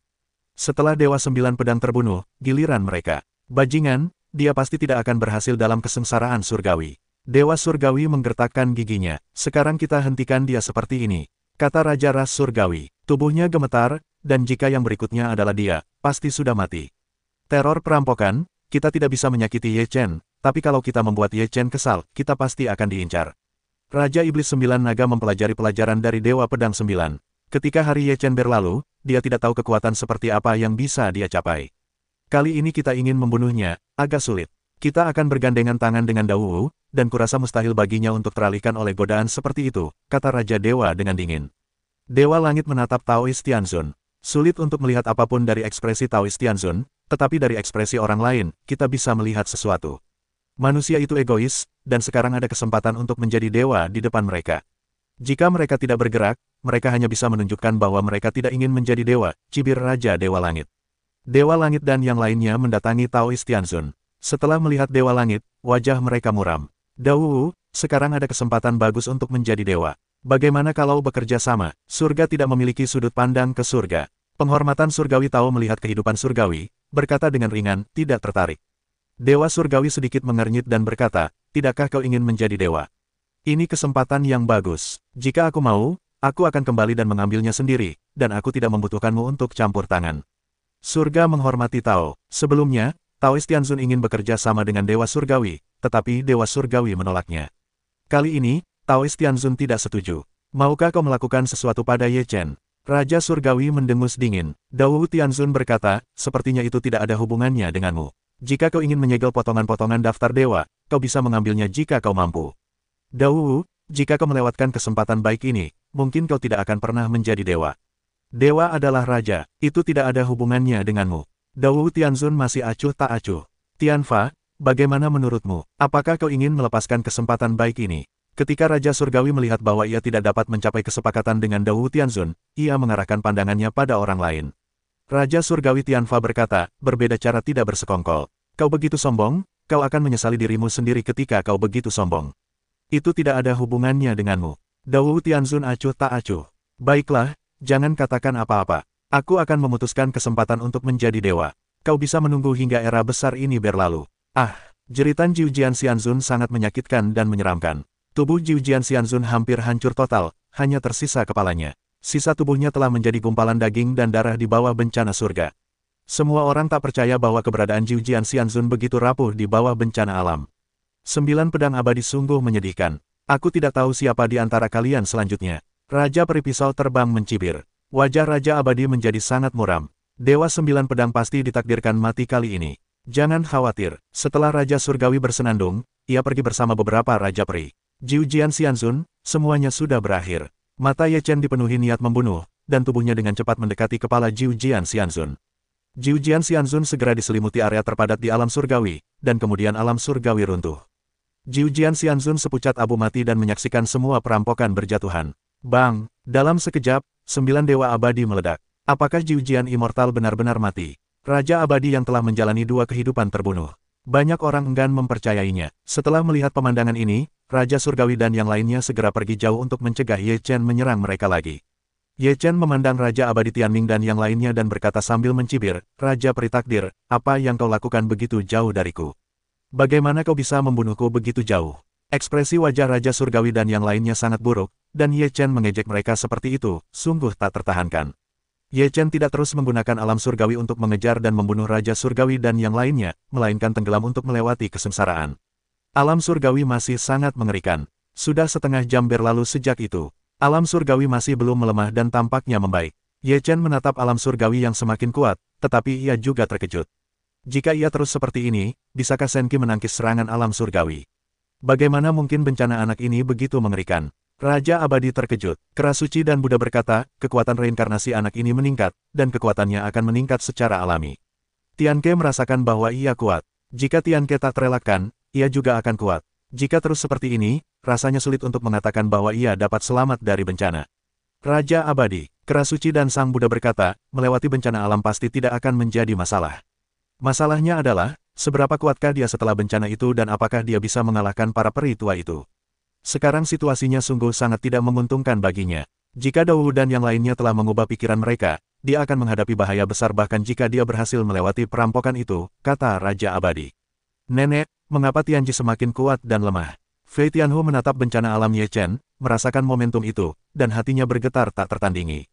Setelah Dewa Sembilan Pedang terbunuh, giliran mereka. Bajingan, dia pasti tidak akan berhasil dalam kesengsaraan surgawi. Dewa Surgawi menggertakkan giginya, sekarang kita hentikan dia seperti ini. Kata Raja Ras Surgawi, tubuhnya gemetar, dan jika yang berikutnya adalah dia, pasti sudah mati. Teror perampokan, kita tidak bisa menyakiti Ye Chen, tapi kalau kita membuat Ye Chen kesal, kita pasti akan diincar. Raja Iblis Sembilan Naga mempelajari pelajaran dari Dewa Pedang Sembilan. Ketika hari Ye Chen berlalu, dia tidak tahu kekuatan seperti apa yang bisa dia capai. Kali ini kita ingin membunuhnya, agak sulit. Kita akan bergandengan tangan dengan Dao Wu, dan kurasa mustahil baginya untuk teralihkan oleh godaan seperti itu, kata Raja Dewa dengan dingin. Dewa Langit menatap Taoist Tianzun. Sulit untuk melihat apapun dari ekspresi Taoist Tianzun, tetapi dari ekspresi orang lain, kita bisa melihat sesuatu. Manusia itu egois, dan sekarang ada kesempatan untuk menjadi dewa di depan mereka. Jika mereka tidak bergerak, mereka hanya bisa menunjukkan bahwa mereka tidak ingin menjadi dewa, cibir Raja Dewa Langit. Dewa Langit dan yang lainnya mendatangi Taoist Tianzun. Setelah melihat Dewa Langit, wajah mereka muram. Dao Wu, sekarang ada kesempatan bagus untuk menjadi dewa. Bagaimana kalau bekerja sama? Surga tidak memiliki sudut pandang ke surga. Penghormatan surgawi tahu melihat kehidupan surgawi, berkata dengan ringan, tidak tertarik. Dewa surgawi sedikit mengernyit dan berkata, tidakkah kau ingin menjadi dewa? Ini kesempatan yang bagus. Jika aku mau, aku akan kembali dan mengambilnya sendiri, dan aku tidak membutuhkanmu untuk campur tangan. Surga menghormati Tao. Sebelumnya, Taoist Tianzun ingin bekerja sama dengan Dewa Surgawi, tetapi Dewa Surgawi menolaknya. Kali ini, Taoist Tianzun tidak setuju. Maukah kau melakukan sesuatu pada Ye Chen? Raja Surgawi mendengus dingin. Dao Wu Tianzun berkata, sepertinya itu tidak ada hubungannya denganmu. Jika kau ingin menyegel potongan-potongan daftar dewa, kau bisa mengambilnya jika kau mampu. Dao Wu, jika kau melewatkan kesempatan baik ini, mungkin kau tidak akan pernah menjadi dewa. Dewa adalah raja, itu tidak ada hubungannya denganmu. Dao Wu Tianzun masih acuh tak acuh. Tianfa, bagaimana menurutmu? Apakah kau ingin melepaskan kesempatan baik ini? Ketika Raja Surgawi melihat bahwa ia tidak dapat mencapai kesepakatan dengan Dao Wu Tianzun, ia mengarahkan pandangannya pada orang lain. Raja Surgawi Tianfa berkata, berbeda cara tidak bersekongkol. Kau begitu sombong, kau akan menyesali dirimu sendiri ketika kau begitu sombong. Itu tidak ada hubungannya denganmu. Dao Wu Tianzun acuh tak acuh. Baiklah, jangan katakan apa-apa. Aku akan memutuskan kesempatan untuk menjadi dewa. Kau bisa menunggu hingga era besar ini berlalu. Ah, jeritan Jiu Jian Xianzun sangat menyakitkan dan menyeramkan. Tubuh Jiu Jian Xianzun hampir hancur total, hanya tersisa kepalanya. Sisa tubuhnya telah menjadi gumpalan daging dan darah di bawah bencana surga. Semua orang tak percaya bahwa keberadaan Jiu Jian Xianzun begitu rapuh di bawah bencana alam. 9 pedang abadi sungguh menyedihkan. Aku tidak tahu siapa di antara kalian selanjutnya. Raja Peri Pisau terbang mencibir. Wajah Raja Abadi menjadi sangat muram. Dewa 9 pedang pasti ditakdirkan mati kali ini. Jangan khawatir, setelah Raja Surgawi bersenandung, ia pergi bersama beberapa Raja Peri. Jiu Jian Xianzun, semuanya sudah berakhir. Mata Ye Chen dipenuhi niat membunuh, dan tubuhnya dengan cepat mendekati kepala Jiu Jian Xianzun. Jiu Jian Xianzun segera diselimuti area terpadat di alam surgawi, dan kemudian alam surgawi runtuh. Jiu Jian Xianzun sepucat abu mati dan menyaksikan semua perampokan berjatuhan. Bang! Dalam sekejap, 9 dewa abadi meledak. Apakah Jiu Jian Immortal benar-benar mati? Raja abadi yang telah menjalani 2 kehidupan terbunuh. Banyak orang enggan mempercayainya. Setelah melihat pemandangan ini, Raja Surgawi dan yang lainnya segera pergi jauh untuk mencegah Ye Chen menyerang mereka lagi. Ye Chen memandang Raja Abadi Tianming dan yang lainnya dan berkata sambil mencibir, Raja Peri Takdir, apa yang kau lakukan begitu jauh dariku? Bagaimana kau bisa membunuhku begitu jauh? Ekspresi wajah Raja Surgawi dan yang lainnya sangat buruk, dan Ye Chen mengejek mereka seperti itu, sungguh tak tertahankan. Ye Chen tidak terus menggunakan alam surgawi untuk mengejar dan membunuh Raja Surgawi dan yang lainnya, melainkan tenggelam untuk melewati kesengsaraan. Alam surgawi masih sangat mengerikan. Sudah setengah jam berlalu sejak itu. Alam surgawi masih belum melemah dan tampaknya membaik. Ye Chen menatap alam surgawi yang semakin kuat, tetapi ia juga terkejut. Jika ia terus seperti ini, bisakah Senki menangkis serangan alam surgawi? Bagaimana mungkin bencana anak ini begitu mengerikan? Raja Abadi terkejut. Kerasuci dan Buddha berkata, kekuatan reinkarnasi anak ini meningkat, dan kekuatannya akan meningkat secara alami. Tianke merasakan bahwa ia kuat. Jika Tianke tak terelakkan, ia juga akan kuat. Jika terus seperti ini, rasanya sulit untuk mengatakan bahwa ia dapat selamat dari bencana. Raja Abadi, Kerasuci dan Sang Buddha berkata, melewati bencana alam pasti tidak akan menjadi masalah. Masalahnya adalah, seberapa kuatkah dia setelah bencana itu dan apakah dia bisa mengalahkan para peri tua itu. Sekarang situasinya sungguh sangat tidak menguntungkan baginya. Jika Dao dan yang lainnya telah mengubah pikiran mereka, dia akan menghadapi bahaya besar bahkan jika dia berhasil melewati perampokan itu, kata Raja Abadi. Nenek, mengapa Tianji semakin kuat dan lemah? Fei Tianhu menatap bencana alam Ye Chen, merasakan momentum itu, dan hatinya bergetar tak tertandingi.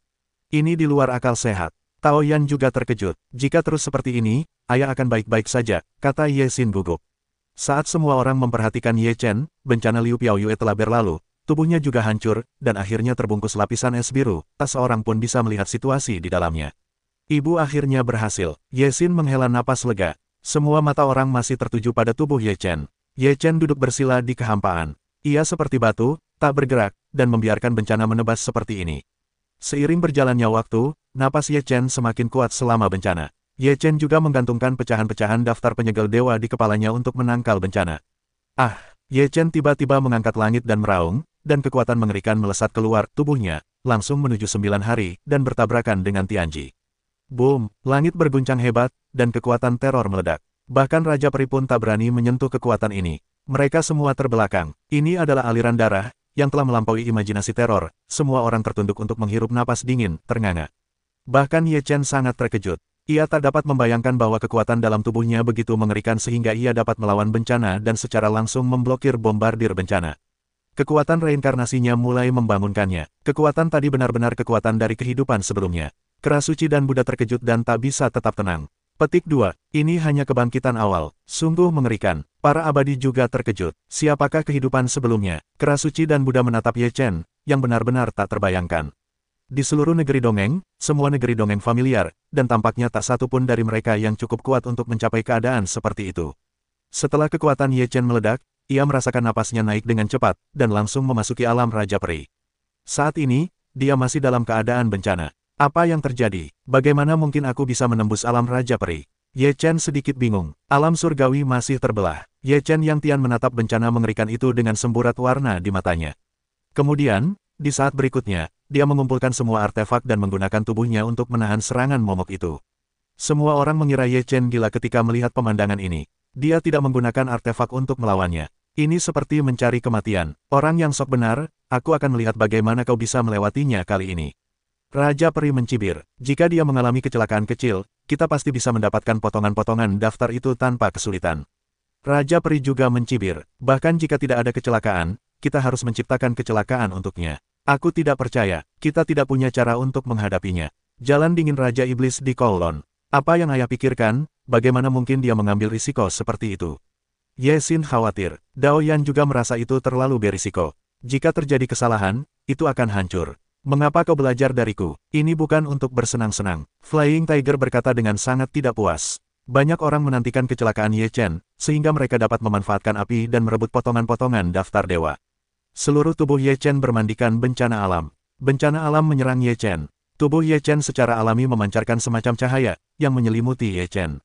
Ini di luar akal sehat. Tao Yan juga terkejut. Jika terus seperti ini, ayah akan baik-baik saja, kata Ye Xin gugup. Saat semua orang memperhatikan Ye Chen, bencana Liu Piaoyue telah berlalu, tubuhnya juga hancur, dan akhirnya terbungkus lapisan es biru, tak seorang pun bisa melihat situasi di dalamnya. Ibu akhirnya berhasil. Ye Xin menghela napas lega. Semua mata orang masih tertuju pada tubuh Ye Chen. Ye Chen duduk bersila di kehampaan. Ia seperti batu, tak bergerak, dan membiarkan bencana menebas seperti ini. Seiring berjalannya waktu, napas Ye Chen semakin kuat selama bencana. Ye Chen juga menggantungkan pecahan-pecahan daftar penyegel dewa di kepalanya untuk menangkal bencana. Ah, Ye Chen tiba-tiba mengangkat langit dan meraung, dan kekuatan mengerikan melesat keluar tubuhnya, langsung menuju 9 hari, dan bertabrakan dengan Tianji. Boom, langit berguncang hebat, dan kekuatan teror meledak. Bahkan Raja Peri pun tak berani menyentuh kekuatan ini. Mereka semua terbelakang. Ini adalah aliran darah, yang telah melampaui imajinasi teror. Semua orang tertunduk untuk menghirup napas dingin, ternganga. Bahkan Ye Chen sangat terkejut. Ia tak dapat membayangkan bahwa kekuatan dalam tubuhnya begitu mengerikan sehingga ia dapat melawan bencana dan secara langsung memblokir bombardir bencana. Kekuatan reinkarnasinya mulai membangunkannya. Kekuatan tadi benar-benar kekuatan dari kehidupan sebelumnya. Kerasuci dan Buddha terkejut dan tak bisa tetap tenang. Petik 2. Ini hanya kebangkitan awal. Sungguh mengerikan. Para abadi juga terkejut. Siapakah kehidupan sebelumnya? Kerasuci dan Buddha menatap Ye Chen, yang benar-benar tak terbayangkan. Di seluruh negeri dongeng, semua negeri dongeng familiar, dan tampaknya tak satu pun dari mereka yang cukup kuat untuk mencapai keadaan seperti itu. Setelah kekuatan Ye Chen meledak, ia merasakan napasnya naik dengan cepat, dan langsung memasuki alam Raja Peri. Saat ini, dia masih dalam keadaan bencana. Apa yang terjadi? Bagaimana mungkin aku bisa menembus alam Raja Peri? Ye Chen sedikit bingung. Alam surgawi masih terbelah. Ye Chen yang tian menatap bencana mengerikan itu dengan semburat warna di matanya. Kemudian, di saat berikutnya, dia mengumpulkan semua artefak dan menggunakan tubuhnya untuk menahan serangan momok itu. Semua orang mengira Ye Chen gila ketika melihat pemandangan ini. Dia tidak menggunakan artefak untuk melawannya. Ini seperti mencari kematian. Orang yang sok benar, aku akan melihat bagaimana kau bisa melewatinya kali ini. Raja Peri mencibir. Jika dia mengalami kecelakaan kecil, kita pasti bisa mendapatkan potongan-potongan daftar itu tanpa kesulitan. Raja Peri juga mencibir. Bahkan jika tidak ada kecelakaan, kita harus menciptakan kecelakaan untuknya. Aku tidak percaya, kita tidak punya cara untuk menghadapinya. Jalan dingin Raja Iblis di Kowloon. Apa yang ayah pikirkan, bagaimana mungkin dia mengambil risiko seperti itu? Ye Xin khawatir. Dao Yan juga merasa itu terlalu berisiko. Jika terjadi kesalahan, itu akan hancur. Mengapa kau belajar dariku? Ini bukan untuk bersenang-senang. Flying Tiger berkata dengan sangat tidak puas. Banyak orang menantikan kecelakaan Ye Chen, sehingga mereka dapat memanfaatkan api dan merebut potongan-potongan daftar dewa. Seluruh tubuh Ye Chen bermandikan bencana alam. Bencana alam menyerang Ye Chen. Tubuh Ye Chen secara alami memancarkan semacam cahaya, yang menyelimuti Ye Chen.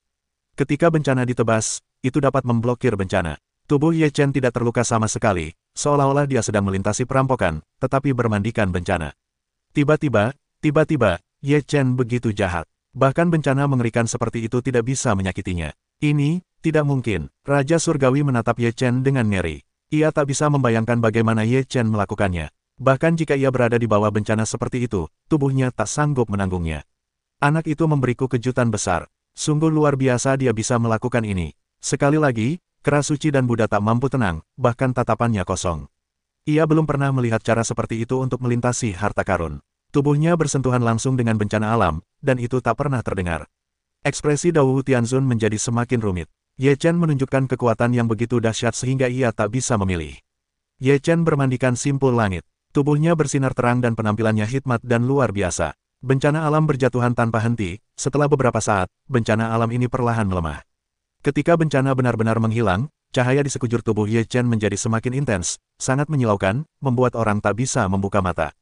Ketika bencana ditebas, itu dapat memblokir bencana. Tubuh Ye Chen tidak terluka sama sekali, seolah-olah dia sedang melintasi perampokan, tetapi bermandikan bencana. Tiba-tiba, Ye Chen begitu jahat. Bahkan bencana mengerikan seperti itu tidak bisa menyakitinya. Ini, tidak mungkin. Raja Surgawi menatap Ye Chen dengan ngeri. Ia tak bisa membayangkan bagaimana Ye Chen melakukannya. Bahkan jika ia berada di bawah bencana seperti itu, tubuhnya tak sanggup menanggungnya. Anak itu memberiku kejutan besar. Sungguh luar biasa dia bisa melakukan ini. Sekali lagi, Kerasuci dan Buddha tak mampu tenang, bahkan tatapannya kosong. Ia belum pernah melihat cara seperti itu untuk melintasi harta karun. Tubuhnya bersentuhan langsung dengan bencana alam, dan itu tak pernah terdengar. Ekspresi Dao Tianzun menjadi semakin rumit. Ye Chen menunjukkan kekuatan yang begitu dahsyat sehingga ia tak bisa memilih. Ye Chen bermandikan simpul langit. Tubuhnya bersinar terang dan penampilannya hikmat dan luar biasa. Bencana alam berjatuhan tanpa henti, setelah beberapa saat, bencana alam ini perlahan melemah. Ketika bencana benar-benar menghilang, cahaya di sekujur tubuh Ye Chen menjadi semakin intens, sangat menyilaukan, membuat orang tak bisa membuka mata.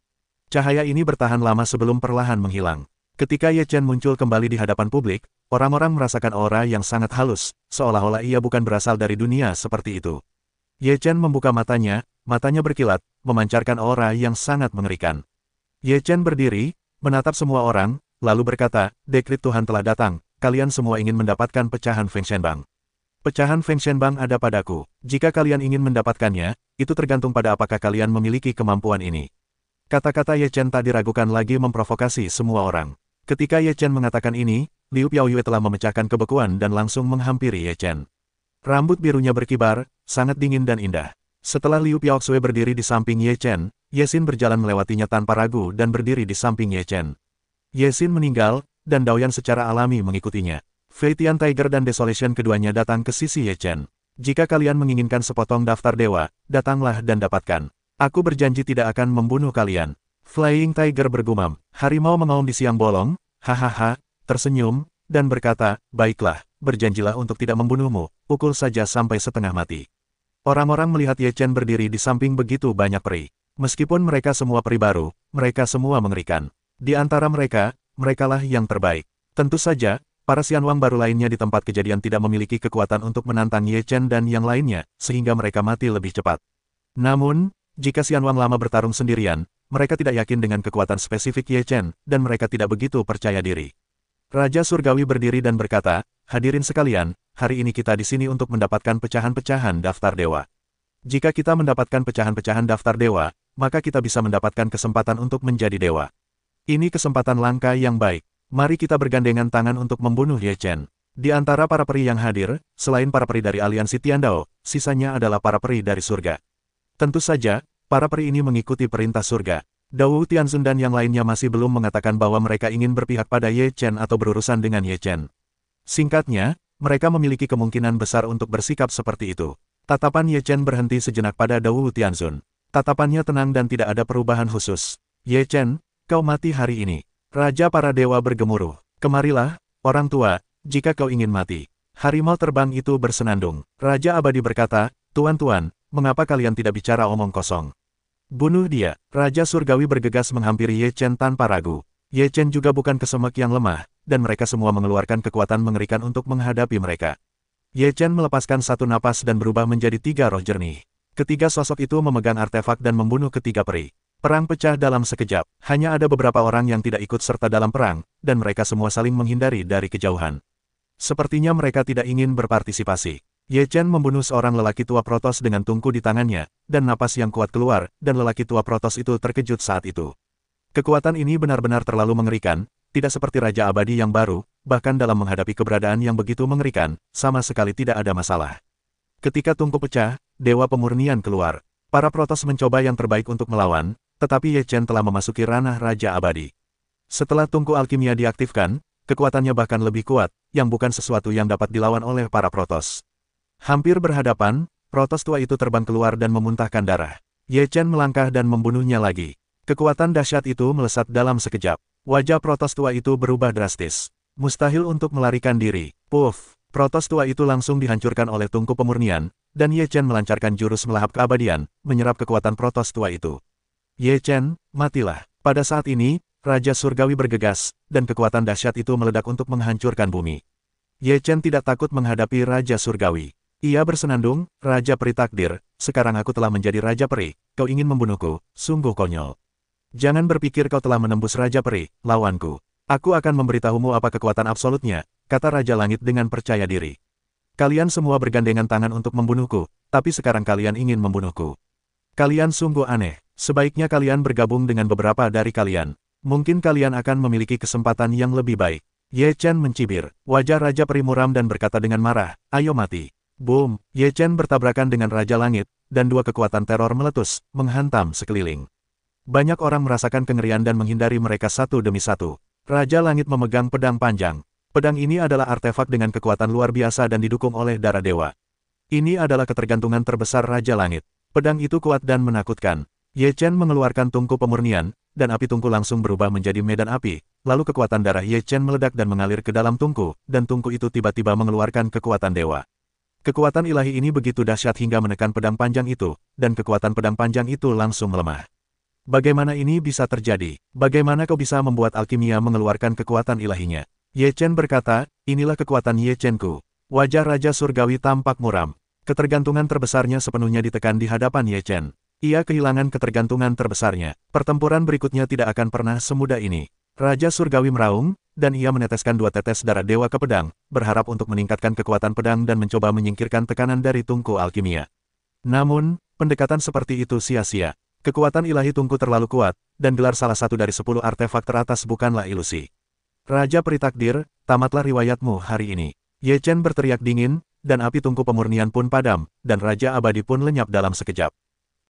Cahaya ini bertahan lama sebelum perlahan menghilang. Ketika Ye Chen muncul kembali di hadapan publik, orang-orang merasakan aura yang sangat halus, seolah-olah ia bukan berasal dari dunia seperti itu. Ye Chen membuka matanya berkilat, memancarkan aura yang sangat mengerikan. Ye Chen berdiri, menatap semua orang, lalu berkata, "Dekrit Tuhan telah datang. Kalian semua ingin mendapatkan pecahan Feng Shenbang. Pecahan Feng Shenbang ada padaku. Jika kalian ingin mendapatkannya, itu tergantung pada apakah kalian memiliki kemampuan ini." Kata-kata Ye Chen tak diragukan lagi memprovokasi semua orang. Ketika Ye Chen mengatakan ini, Liu Piaoyue telah memecahkan kebekuan dan langsung menghampiri Ye Chen. Rambut birunya berkibar, sangat dingin dan indah. Setelah Liu Piaoxue berdiri di samping Ye Chen, Ye Xin berjalan melewatinya tanpa ragu dan berdiri di samping Ye Chen. Ye Xin meninggal, dan Daoyan secara alami mengikutinya. Fei Tian Tiger dan Desolation keduanya datang ke sisi Ye Chen. "Jika kalian menginginkan sepotong daftar dewa, datanglah dan dapatkan. Aku berjanji tidak akan membunuh kalian." Flying Tiger bergumam. Harimau mengaum di siang bolong, hahaha, tersenyum, dan berkata, "Baiklah, berjanjilah untuk tidak membunuhmu, pukul saja sampai setengah mati." Orang-orang melihat Ye Chen berdiri di samping begitu banyak peri. Meskipun mereka semua peri baru, mereka semua mengerikan. Di antara mereka, merekalah yang terbaik. Tentu saja, para Xianwang baru lainnya di tempat kejadian tidak memiliki kekuatan untuk menantang Ye Chen dan yang lainnya, sehingga mereka mati lebih cepat. Namun, jika Xianwang lama bertarung sendirian, mereka tidak yakin dengan kekuatan spesifik Ye Chen, dan mereka tidak begitu percaya diri. Raja Surgawi berdiri dan berkata, "Hadirin sekalian, hari ini kita di sini untuk mendapatkan pecahan-pecahan daftar dewa. Jika kita mendapatkan pecahan-pecahan daftar dewa, maka kita bisa mendapatkan kesempatan untuk menjadi dewa. Ini kesempatan langka yang baik. Mari kita bergandengan tangan untuk membunuh Ye Chen." Di antara para peri yang hadir, selain para peri dari aliansi Tiandao, sisanya adalah para peri dari surga. Tentu saja, para peri ini mengikuti perintah surga. Dao Tianzun dan yang lainnya masih belum mengatakan bahwa mereka ingin berpihak pada Ye Chen atau berurusan dengan Ye Chen. Singkatnya, mereka memiliki kemungkinan besar untuk bersikap seperti itu. Tatapan Ye Chen berhenti sejenak pada Dao Tianzun. Tatapannya tenang dan tidak ada perubahan khusus. "Ye Chen, kau mati hari ini." Raja para dewa bergemuruh. "Kemarilah, orang tua, jika kau ingin mati." Harimau terbang itu bersenandung. Raja abadi berkata, "Tuan-tuan, mengapa kalian tidak bicara omong kosong? Bunuh dia." Raja surgawi bergegas menghampiri Ye Chen tanpa ragu. Ye Chen juga bukan kesemek yang lemah, dan mereka semua mengeluarkan kekuatan mengerikan untuk menghadapi mereka. Ye Chen melepaskan satu napas dan berubah menjadi 3 roh jernih. Ketiga sosok itu memegang artefak dan membunuh ketiga peri. Perang pecah dalam sekejap. Hanya ada beberapa orang yang tidak ikut serta dalam perang, dan mereka semua saling menghindari dari kejauhan. Sepertinya mereka tidak ingin berpartisipasi. Ye Chen membunuh seorang lelaki tua Protoss dengan tungku di tangannya, dan napas yang kuat keluar, dan lelaki tua Protoss itu terkejut saat itu. Kekuatan ini benar-benar terlalu mengerikan, tidak seperti Raja Abadi yang baru, bahkan dalam menghadapi keberadaan yang begitu mengerikan, sama sekali tidak ada masalah. Ketika tungku pecah, Dewa Pemurnian keluar. Para Protoss mencoba yang terbaik untuk melawan, tetapi Ye Chen telah memasuki ranah Raja Abadi. Setelah tungku alkimia diaktifkan, kekuatannya bahkan lebih kuat, yang bukan sesuatu yang dapat dilawan oleh para Protoss. Hampir berhadapan, Protoss tua itu terbang keluar dan memuntahkan darah. Ye Chen melangkah dan membunuhnya lagi. Kekuatan dahsyat itu melesat dalam sekejap. Wajah Protoss tua itu berubah drastis. Mustahil untuk melarikan diri. Puff! Protoss tua itu langsung dihancurkan oleh tungku pemurnian, dan Ye Chen melancarkan jurus melahap keabadian, menyerap kekuatan Protoss tua itu. "Ye Chen, matilah." Pada saat ini, Raja Surgawi bergegas, dan kekuatan dahsyat itu meledak untuk menghancurkan bumi. Ye Chen tidak takut menghadapi Raja Surgawi. Ia bersenandung, "Raja Peri Takdir, sekarang aku telah menjadi Raja Peri, kau ingin membunuhku, sungguh konyol. Jangan berpikir kau telah menembus Raja Peri, lawanku. Aku akan memberitahumu apa kekuatan absolutnya," kata Raja Langit dengan percaya diri. "Kalian semua bergandengan tangan untuk membunuhku, tapi sekarang kalian ingin membunuhku. Kalian sungguh aneh, sebaiknya kalian bergabung dengan beberapa dari kalian. Mungkin kalian akan memiliki kesempatan yang lebih baik." Ye Chen mencibir. Wajah Raja Peri muram dan berkata dengan marah, "Ayo mati." Boom! Ye Chen bertabrakan dengan Raja Langit, dan dua kekuatan teror meletus, menghantam sekeliling. Banyak orang merasakan kengerian dan menghindari mereka satu demi satu. Raja Langit memegang pedang panjang. Pedang ini adalah artefak dengan kekuatan luar biasa dan didukung oleh darah dewa. Ini adalah ketergantungan terbesar Raja Langit. Pedang itu kuat dan menakutkan. Ye Chen mengeluarkan tungku pemurnian, dan api tungku langsung berubah menjadi medan api. Lalu kekuatan darah Ye Chen meledak dan mengalir ke dalam tungku, dan tungku itu tiba-tiba mengeluarkan kekuatan dewa. Kekuatan ilahi ini begitu dahsyat hingga menekan pedang panjang itu, dan kekuatan pedang panjang itu langsung melemah. Bagaimana ini bisa terjadi? Bagaimana kau bisa membuat alkimia mengeluarkan kekuatan ilahinya? Ye Chen berkata, inilah kekuatan Ye Chen-ku. Wajah Raja Surgawi tampak muram. Ketergantungan terbesarnya sepenuhnya ditekan di hadapan Ye Chen. Ia kehilangan ketergantungan terbesarnya. Pertempuran berikutnya tidak akan pernah semudah ini. Raja Surgawi meraung, dan ia meneteskan 2 tetes darah dewa ke pedang, berharap untuk meningkatkan kekuatan pedang dan mencoba menyingkirkan tekanan dari tungku alkimia. Namun, pendekatan seperti itu sia-sia. Kekuatan ilahi tungku terlalu kuat, dan gelar salah satu dari 10 artefak teratas bukanlah ilusi. Raja Peri Takdir, tamatlah riwayatmu hari ini. Ye Chen berteriak dingin, dan api tungku pemurnian pun padam, dan Raja Abadi pun lenyap dalam sekejap.